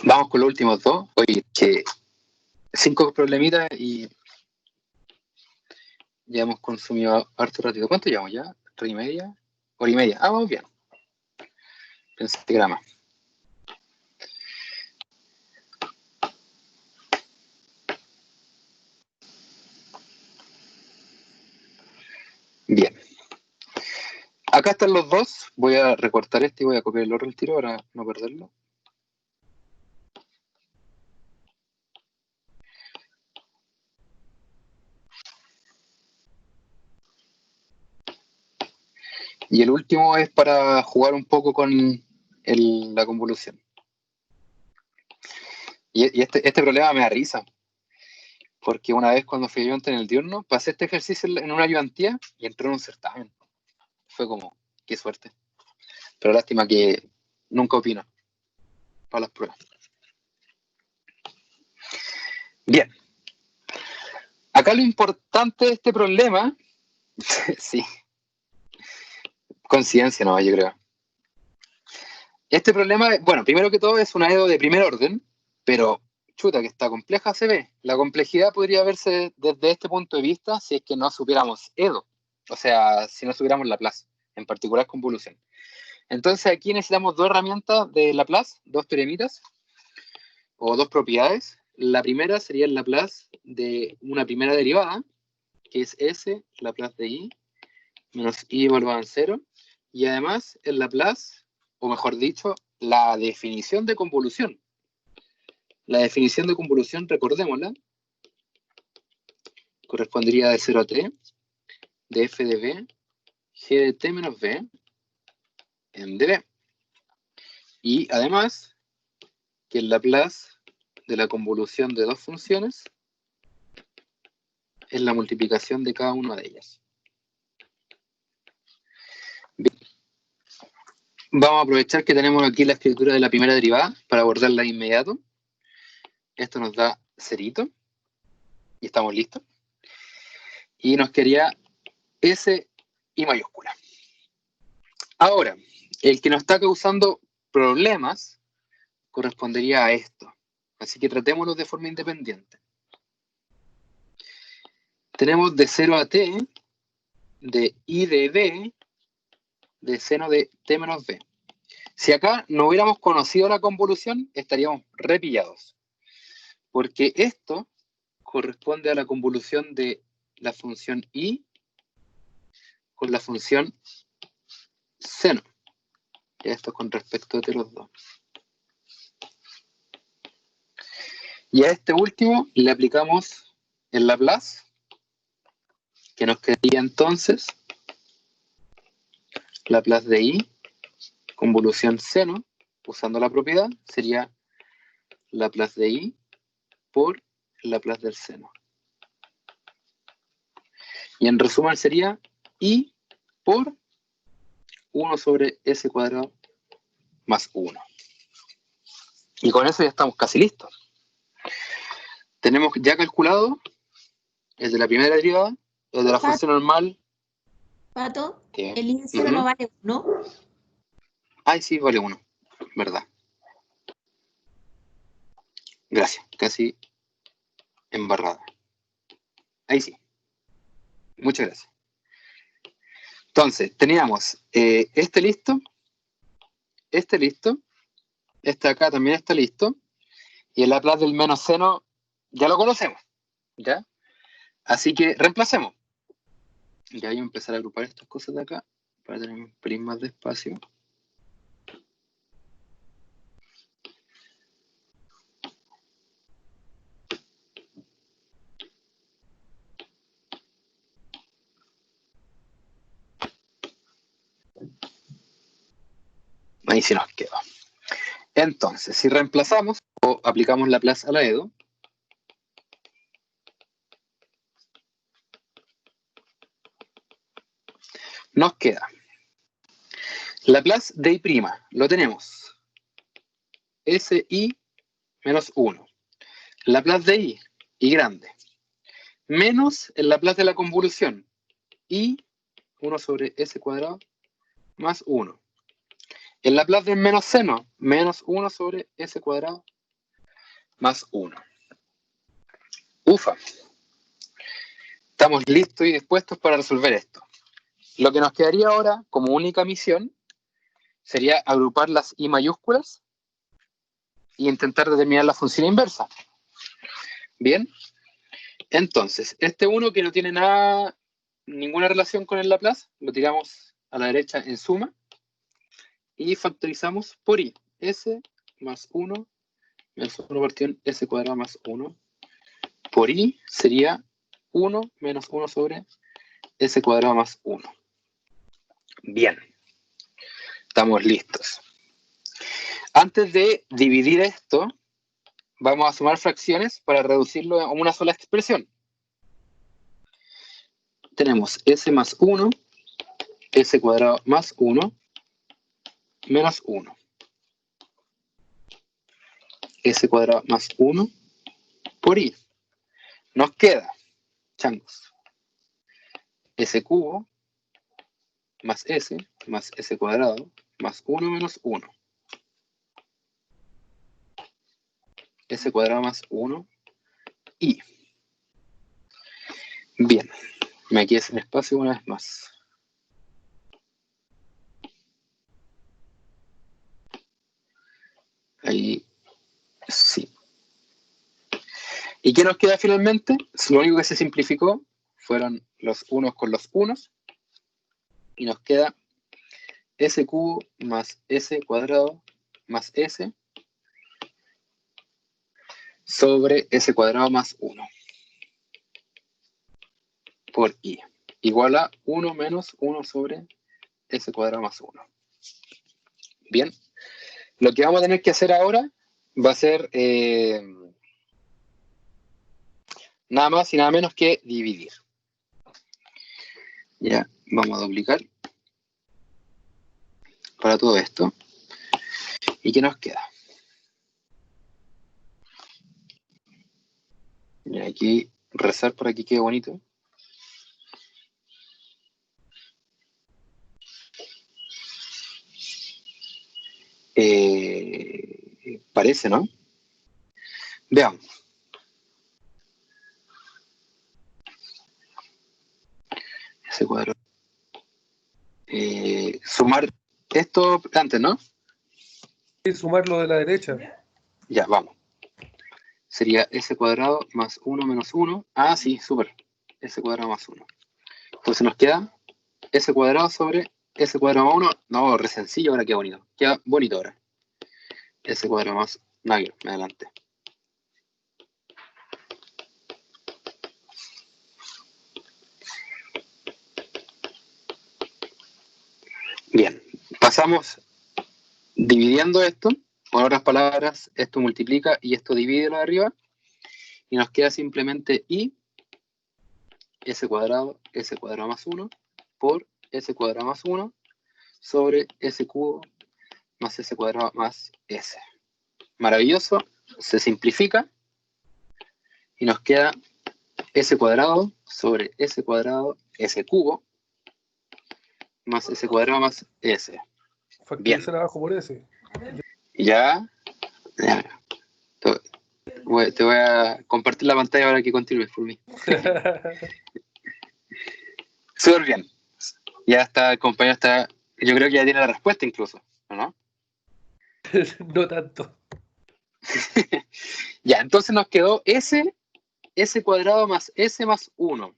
Vamos con los últimos dos. Oye, que 5 problemitas y ya hemos consumido harto ratito. ¿Cuánto llevamos ya? ¿Hora y media? ¿Hora y media? Ah, vamos bien. Pensé que era más. Bien. Acá están los dos. Voy a recortar este y voy a copiar el otro al tiro para no perderlo. Y el último es para jugar un poco con la convolución. Y este problema me da risa. Porque una vez cuando fui ayudante en el diurno, pasé este ejercicio en una ayudantía y entré en un certamen. Fue como, qué suerte. Pero lástima que nunca opino para las pruebas. Bien. Acá lo importante de este problema, sí, coincidencia no, yo creo. Este problema, bueno, primero que todo es una EDO de primer orden, pero chuta, que está compleja se ve. La complejidad podría verse desde este punto de vista si es que no supiéramos Edo. O sea, si no supiéramos Laplace, en particular convolución. Entonces aquí necesitamos dos herramientas de Laplace, dos teoremitas, o dos propiedades. La primera sería el Laplace de una primera derivada, que es S, Laplace de I, menos I evaluado en 0. Y además el Laplace, o mejor dicho, la definición de convolución. La definición de convolución, recordémosla, correspondería de 0 a t, de f de b, g de t menos b, en db. Y además, que el Laplace de la convolución de dos funciones es la multiplicación de cada una de ellas. Bien. Vamos a aprovechar que tenemos aquí la escritura de la primera derivada para abordarla de inmediato. Esto nos da cerito. Y estamos listos. Y nos quedaría S y mayúscula. Ahora, el que nos está causando problemas correspondería a esto. Así que tratémoslo de forma independiente. Tenemos de 0 a t, de I de b, de seno de t menos b. Si acá no hubiéramos conocido la convolución, estaríamos repillados. Porque esto corresponde a la convolución de la función I con la función seno. Y esto con respecto de los dos. Y a este último le aplicamos el Laplace, que nos quedaría entonces Laplace de I, convolución seno, usando la propiedad, sería Laplace de I por Laplace del seno. Y en resumen sería I por 1 sobre S cuadrado más 1. Y con eso ya estamos casi listos. Tenemos ya calculado el de la primera derivada, el de la función normal. Pato, ¿Qué? el I de 0 no vale 1. Ay, sí, vale 1. Verdad. Gracias. Casi embarrada. Ahí sí. Muchas gracias. Entonces, teníamos este listo, este acá también está listo, y el Laplace del menos seno ya lo conocemos, ¿ya? Así que reemplacemos. Ya voy a empezar a agrupar estas cosas de acá para tener un pelín más de espacio. Ahí sí nos queda. Entonces, si reemplazamos o aplicamos Laplace a la Edo, nos queda Laplace de I', lo tenemos. SI menos 1. Laplace de I grande. Menos el Laplace de la convolución, I 1 sobre S cuadrado más 1. El Laplace del menos seno, menos 1 sobre S cuadrado más 1. Ufa. Estamos listos y dispuestos para resolver esto. Lo que nos quedaría ahora, como única misión, sería agrupar las I mayúsculas y intentar determinar la función inversa. Bien. Entonces, este 1 que no tiene ninguna relación con el Laplace, lo tiramos a la derecha en suma y factorizamos por I. S más 1 menos 1 partido en S cuadrado más 1 por I sería 1 menos 1 sobre S cuadrado más 1. Bien. Estamos listos. Antes de dividir esto, vamos a sumar fracciones para reducirlo a una sola expresión. Tenemos S más 1, S cuadrado más 1, menos 1. S cuadrado más 1 por I. Nos queda, changos, S cubo más S cuadrado más 1 menos 1. S cuadrado más 1 y. Bien, me quedé sin espacio una vez más. Ahí, sí. ¿Y qué nos queda finalmente? Lo único que se simplificó fueron los unos con los unos. Y nos queda S cubo más S cuadrado más S sobre S cuadrado más 1 por I. Igual a 1 menos 1 sobre S cuadrado más 1. Bien. Lo que vamos a tener que hacer ahora va a ser nada más y nada menos que dividir. Ya, vamos a duplicar para todo esto. ¿Y qué nos queda? Y aquí, rezar para que quede bonito. Parece, ¿no? Veamos. Ese cuadro. Sumar esto antes, ¿no? Y sumar lo de la derecha. Ya, vamos. Sería S cuadrado más 1 menos 1. Ah, sí, súper. S cuadrado más 1. Entonces nos queda S cuadrado sobre S cuadrado más 1. No, re sencillo, ahora queda bonito. Queda bonito ahora. S cuadrado más... Nada, me adelante. Bien, pasamos dividiendo esto. Con otras palabras, esto multiplica y esto divide lo de arriba. Y nos queda simplemente I, S cuadrado más 1, por S cuadrado más 1, sobre S cubo más S cuadrado más S. Maravilloso, se simplifica. Y nos queda S cuadrado sobre S cuadrado, S cubo, más S cuadrado más S. Factorizar abajo por S. Ya. Te voy a compartir la pantalla para que continúes por mí. Súper bien. Ya está, el compañero está. Yo creo que ya tiene la respuesta incluso, ¿no? No tanto. Ya, entonces nos quedó S cuadrado más S más 1.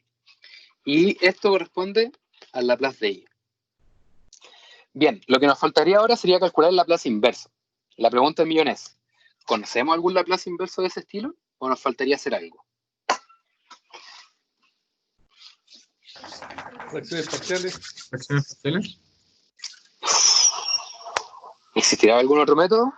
Y esto corresponde al Laplace de I. Bien, lo que nos faltaría ahora sería calcular el Laplace inverso. La pregunta del millón es, ¿conocemos algún Laplace inverso de ese estilo? ¿O nos faltaría hacer algo? Fracciones parciales. Fracciones parciales. ¿Existirá algún otro método?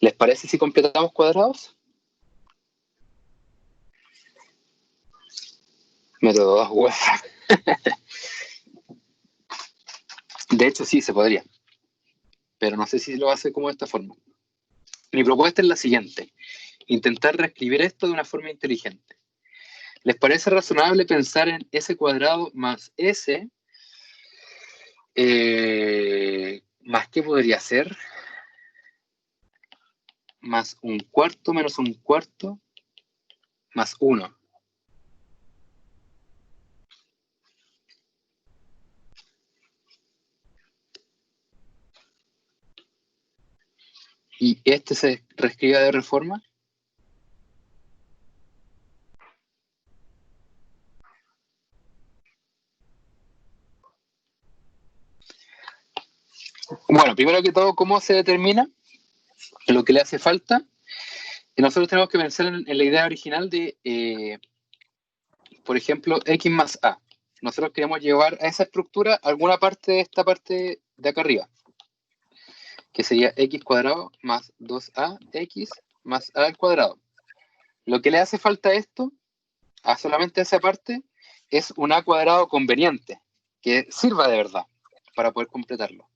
¿Les parece si completamos cuadrados? Método 2, web. De hecho, sí, se podría. Pero no sé si lo hace como de esta forma. Mi propuesta es la siguiente. Intentar reescribir esto de una forma inteligente. ¿Les parece razonable pensar en S cuadrado más S? ¿Más qué podría ser? Más un cuarto menos un cuarto más 1. ¿Y este se reescribe de otra forma? Bueno, primero que todo, ¿cómo se determina lo que le hace falta? Nosotros tenemos que pensar en la idea original de, por ejemplo, X más A. Nosotros queremos llevar a esa estructura alguna parte de esta parte de acá arriba, que sería X cuadrado más 2AX más A al cuadrado. Lo que le hace falta a esto, a solamente esa parte, es un A cuadrado conveniente, que sirva de verdad para poder completarlo.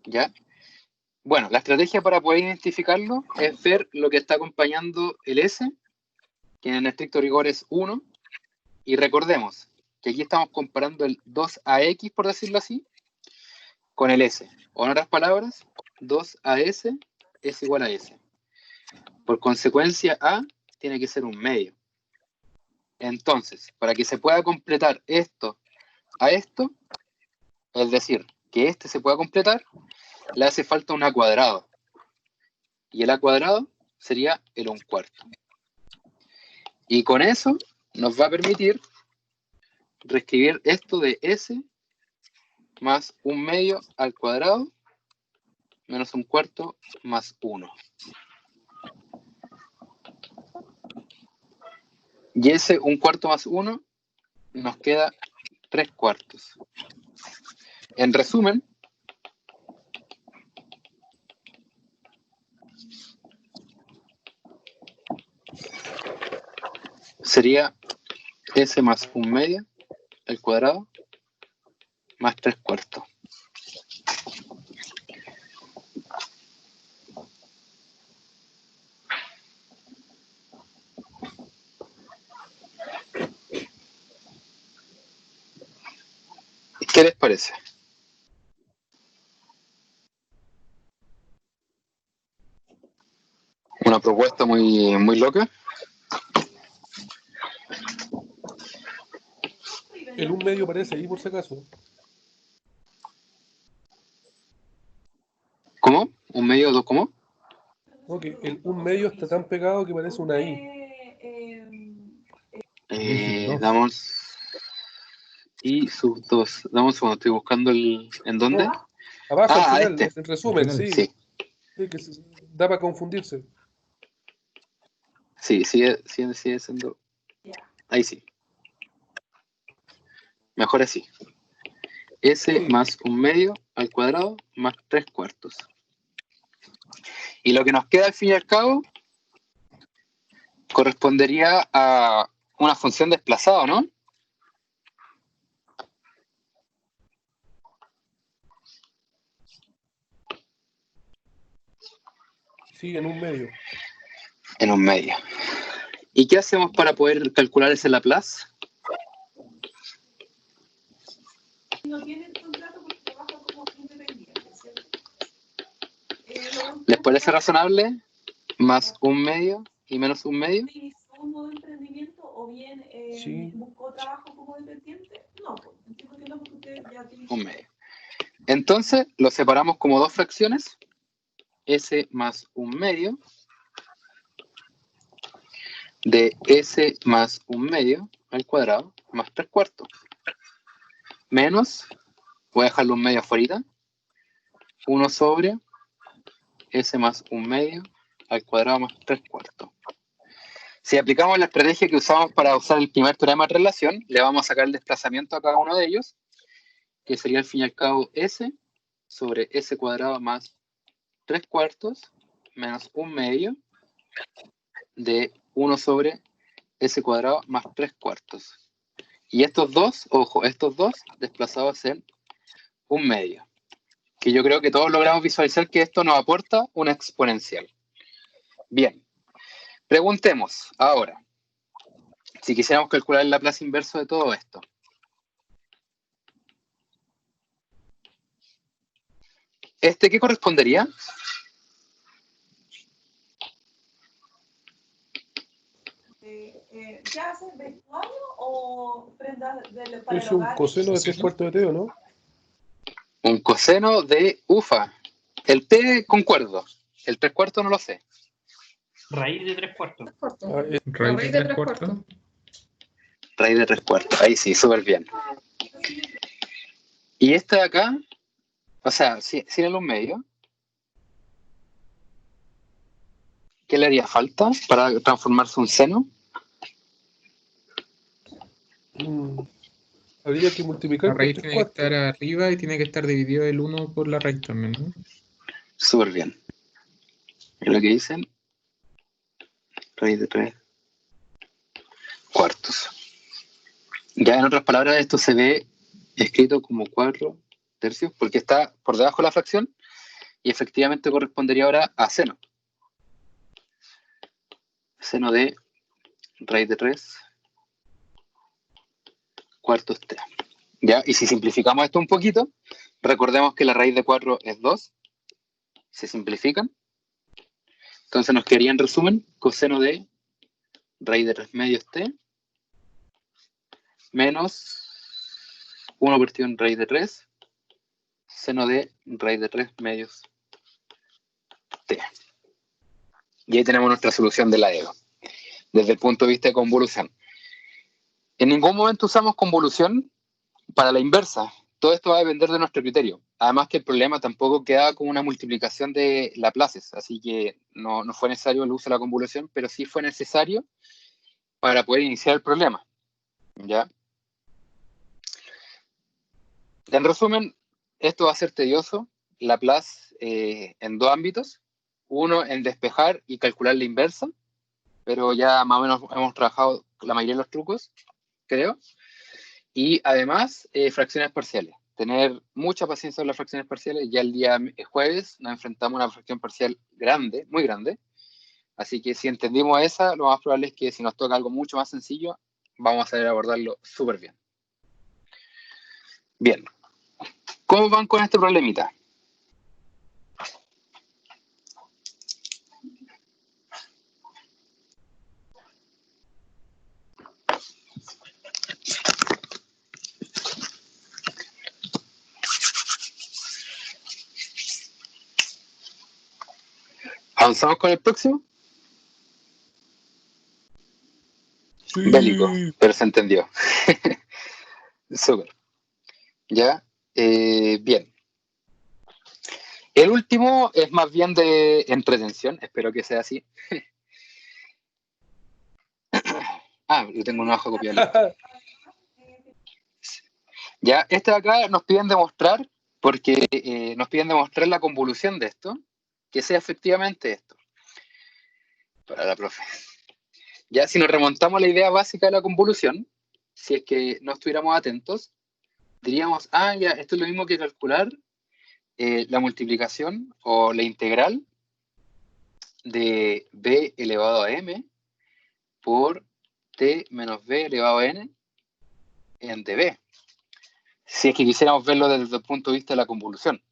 ¿Ya? Bueno, la estrategia para poder identificarlo es ver lo que está acompañando el S, que en estricto rigor es 1, y recordemos que aquí estamos comparando el 2AX, por decirlo así, con el S. O en otras palabras, 2AS es igual a S. Por consecuencia, A tiene que ser un medio. Entonces, para que se pueda completar esto a esto, es decir, que este se pueda completar, le hace falta un A cuadrado. Y el A cuadrado sería el 1/4. Y con eso nos va a permitir reescribir esto de S más 1/2 al cuadrado menos 1/4 más 1. Y ese 1/4 más 1 nos queda 3/4. En resumen, sería S más 1/2 al cuadrado más 3/4. ¿Qué les parece? Una propuesta muy loca. El 1/2 parece ahí por si acaso. ¿Cómo? ¿1/2 o 2? ¿Cómo? No, que el 1/2 está tan pegado que parece una I. Damos I sub 2. Damos un segundo, estoy buscando el... ¿En dónde? No, abajo al final, este. en resumen, Al final. sí. Sí, Sí, que da para confundirse. sí, sigue siendo... Ahí sí. Mejor así. S más 1/2 al cuadrado más 3/4. Y lo que nos queda al fin y al cabo correspondería a una función desplazada, ¿no? Sí, en 1/2. En 1/2. ¿Y qué hacemos para poder calcular ese Laplace? No tiene el contrato porque trabaja como independiente, ¿cierto? ¿Les parece razonable? Más 1/2 y menos 1/2. ¿Inició un nuevo emprendimiento o bien Sí. buscó trabajo como dependiente? No, pues entiendo que no, porque usted ya tiene... 1/2. Entonces lo separamos como dos fracciones. S más 1/2 de S más 1/2 al cuadrado más 3/4. Menos, voy a dejarlo 1/2 afuera, 1 sobre S más 1/2 al cuadrado más 3/4. Si aplicamos la estrategia que usamos para usar el primer teorema de relación, le vamos a sacar el desplazamiento a cada uno de ellos, que sería al fin y al cabo S sobre S cuadrado más 3/4 menos 1/2 de 1 sobre S cuadrado más 3/4. Y estos dos, ojo, estos dos desplazados en 1/2. Que yo creo que todos logramos visualizar que esto nos aporta una exponencial. Bien, preguntemos ahora, si quisiéramos calcular el Laplace inverso de todo esto. ¿Qué correspondería? ¿Ya hace vestuario o prendas para el Es un hogar? coseno de 3/4 de T, ¿o no? Un coseno de ufa. El T concuerdo. El 3/4 no lo sé. Raíz de 3/4. Ah, Raíz de 3/4. Raíz de 3/4. Ahí sí, súper bien. Y este de acá, o sea, sin el 1/2, ¿qué le haría falta para transformarse en un seno? Habría que multiplicar La por raíz tiene que 3/4. estar arriba y tiene que estar dividido el 1 por la raíz también, ¿no? Súper bien. Es lo que dicen. Raíz de 3/4. Ya en otras palabras, esto se ve escrito como 4/3, porque está por debajo de la fracción y efectivamente correspondería ahora a seno. Seno de raíz de 3/4 T. ¿Ya? Y si simplificamos esto un poquito, Recordemos que la raíz de 4 es 2. Se simplifican. Entonces nos quedaría en resumen coseno de raíz de 3 medios t menos 1 partido en raíz de 3 seno de raíz de 3 medios t. Y ahí tenemos nuestra solución de la EGO. Desde el punto de vista de convolución. En ningún momento usamos convolución para la inversa. Todo esto va a depender de nuestro criterio. Además que el problema tampoco queda con una multiplicación de Laplaces, así que no fue necesario el uso de la convolución, pero sí fue necesario para poder iniciar el problema. ¿Ya? En resumen, esto va a ser tedioso. Laplace en 2 ámbitos. Uno en despejar y calcular la inversa, pero ya más o menos hemos trabajado la mayoría de los trucos, creo. Y además, fracciones parciales. Tener mucha paciencia en las fracciones parciales. Ya el día jueves nos enfrentamos a una fracción parcial grande, muy grande. Así que si entendimos esa, lo más probable es que si nos toca algo mucho más sencillo, vamos a saber abordarlo súper bien. Bien. ¿Cómo van con este problemita? ¿Avanzamos con el próximo? Sí. Bélico, pero se entendió. Súper. Ya, bien. El último es más bien de entretención, espero que sea así. Yo tengo una hoja copiada. Ya, este de acá nos piden demostrar, porque nos piden demostrar la convolución de esto, que sea efectivamente esto. Para la profe. Ya, si nos remontamos a la idea básica de la convolución, si es que no estuviéramos atentos, diríamos, ya, esto es lo mismo que calcular la multiplicación o la integral de b elevado a m por t menos b elevado a n en db. Si es que quisiéramos verlo desde el punto de vista de la convolución.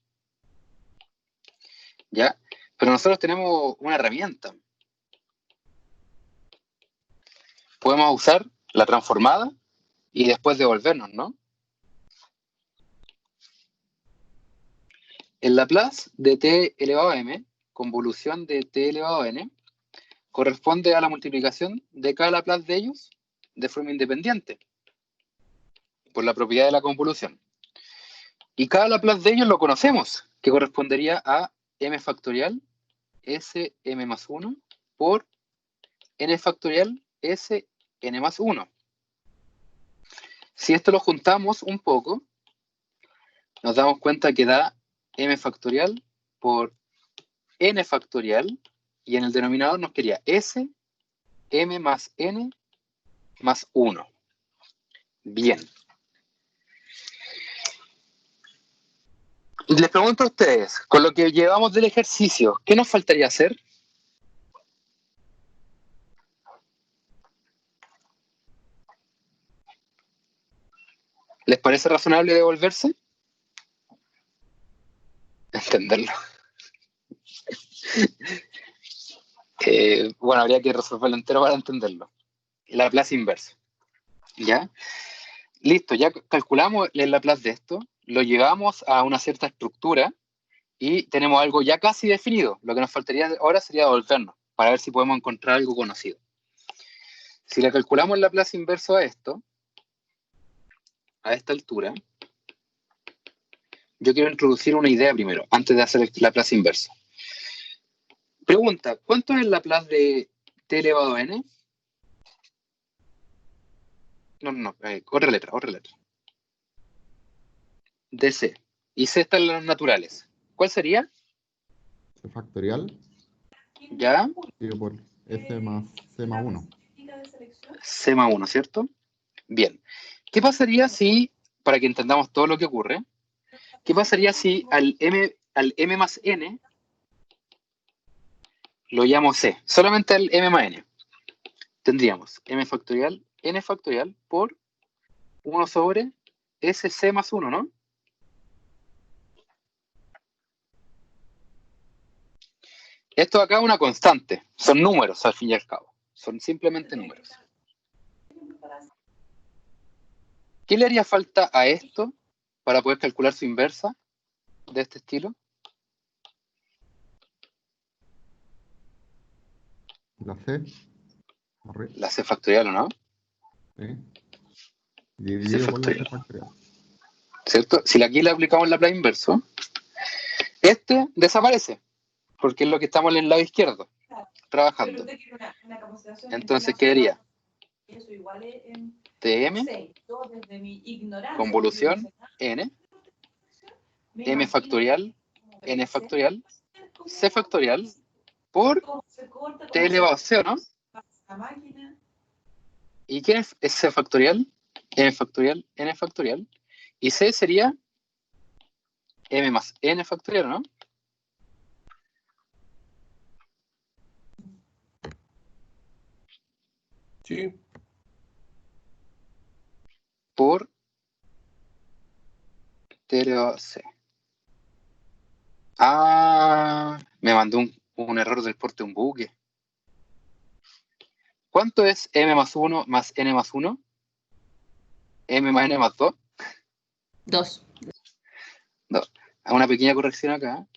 ¿Ya? Pero nosotros tenemos una herramienta. Podemos usar la transformada y después devolvernos, ¿no? El Laplace de t elevado a m, convolución de t elevado a n, corresponde a la multiplicación de cada Laplace de ellos de forma independiente, por la propiedad de la convolución. Y cada Laplace de ellos lo conocemos, que correspondería a m factorial s m más 1 por n factorial s n más 1. Si esto lo juntamos un poco, nos damos cuenta que da m factorial por n factorial, y en el denominador nos quedaría s m más n más 1. Bien. Les pregunto a ustedes, con lo que llevamos del ejercicio, ¿qué nos faltaría hacer? ¿Les parece razonable devolverse? Entenderlo. Bueno, habría que resolverlo entero para entenderlo. La Laplace inverso. ¿Ya? Listo, ya calculamos el Laplace de esto, lo llevamos a una cierta estructura y tenemos algo ya casi definido. Lo que nos faltaría ahora sería devolvernos para ver si podemos encontrar algo conocido. Si le calculamos el Laplace inverso a esto, a esta altura, yo quiero introducir una idea primero, antes de hacer el Laplace inverso. Pregunta, ¿cuánto es el Laplace de t elevado a n? No, otra letra. De c. Y c están los naturales. ¿Cuál sería? C factorial ¿Ya? dividido por S más C más 1. C más 1, ¿cierto? Bien. ¿Qué pasaría si, para que entendamos todo lo que ocurre, qué pasaría si al m más n lo llamo c? Solamente al m más n. Tendríamos m factorial, n factorial por 1 sobre sc más 1, ¿no? Esto acá es una constante, son números al fin y al cabo, son simplemente números. ¿Qué le haría falta a esto para poder calcular su inversa de este estilo? La C. Arriba. La C factorial, ¿o no? Sí. Dividido por la C factorial. ¿Cierto? Si aquí le aplicamos la Laplace inverso, este desaparece, porque es lo que estamos en el lado izquierdo, trabajando. Entonces quedaría Tm, convolución, n, m factorial, n factorial, c factorial, por t elevado a c, ¿o no? ¿Y quién es c factorial? M factorial, n factorial. Y c sería m más n factorial, ¿no? Sí. Por t elevado a c. Ah, me mandó un error del porte de un buque. ¿Cuánto es m más 1 más n más 1? M más n más 2. 2. Una pequeña corrección acá.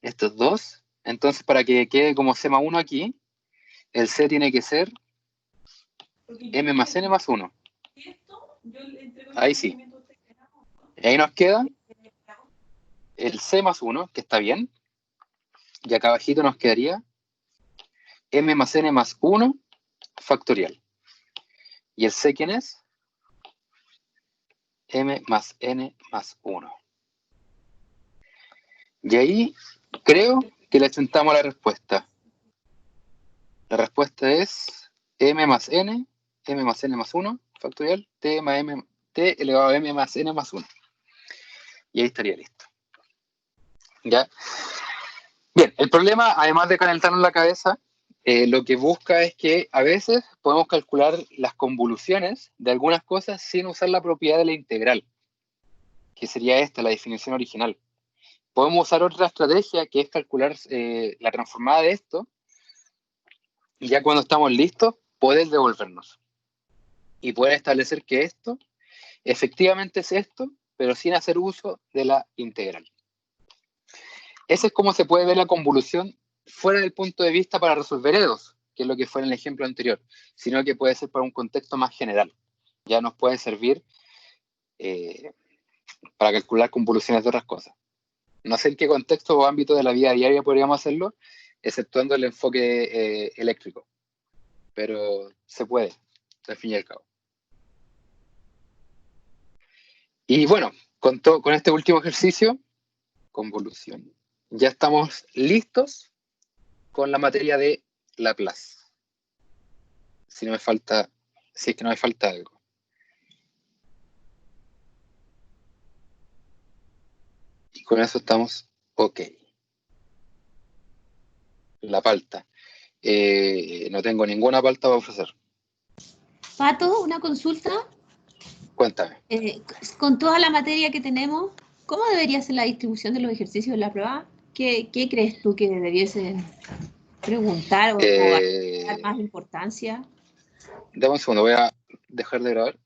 Esto es 2. Entonces, para que quede como c más 1 aquí, el c tiene que ser m más n más 1. Ahí sí. Y ahí nos queda el c más 1, que está bien. Y acá abajito nos quedaría m más n más 1 factorial. ¿Y el c quién es? M más n más 1. Y ahí creo que le achuntamos la respuesta. La respuesta es m más n más 1 factorial, t elevado a m más n más 1. Y ahí estaría listo. ¿Ya? Bien, el problema, además de calentarnos la cabeza, lo que busca es que a veces podemos calcular las convoluciones de algunas cosas sin usar la propiedad de la integral, que sería esta, la definición original. Podemos usar otra estrategia, que es calcular la transformada de esto, y ya cuando estamos listos, poder devolvernos. Y poder establecer que esto efectivamente es esto, pero sin hacer uso de la integral. Ese es como se puede ver la convolución fuera del punto de vista para resolver E2, que es lo que fue en el ejemplo anterior, sino que puede ser para un contexto más general. Ya nos puede servir para calcular convoluciones de otras cosas. No sé en qué contexto o ámbito de la vida diaria podríamos hacerlo, exceptuando el enfoque eléctrico. Pero se puede, al fin y al cabo. Y bueno, con este último ejercicio, convolución, ya estamos listos con la materia de Laplace. Si es que no me falta algo. Y con eso estamos ok. La palta. No tengo ninguna palta para ofrecer. Pato, una consulta. Cuéntame. Con toda la materia que tenemos, ¿cómo debería ser la distribución de los ejercicios de la prueba? ¿Qué crees tú que debiese preguntar o dar más importancia? Dame un segundo, voy a dejar de grabar.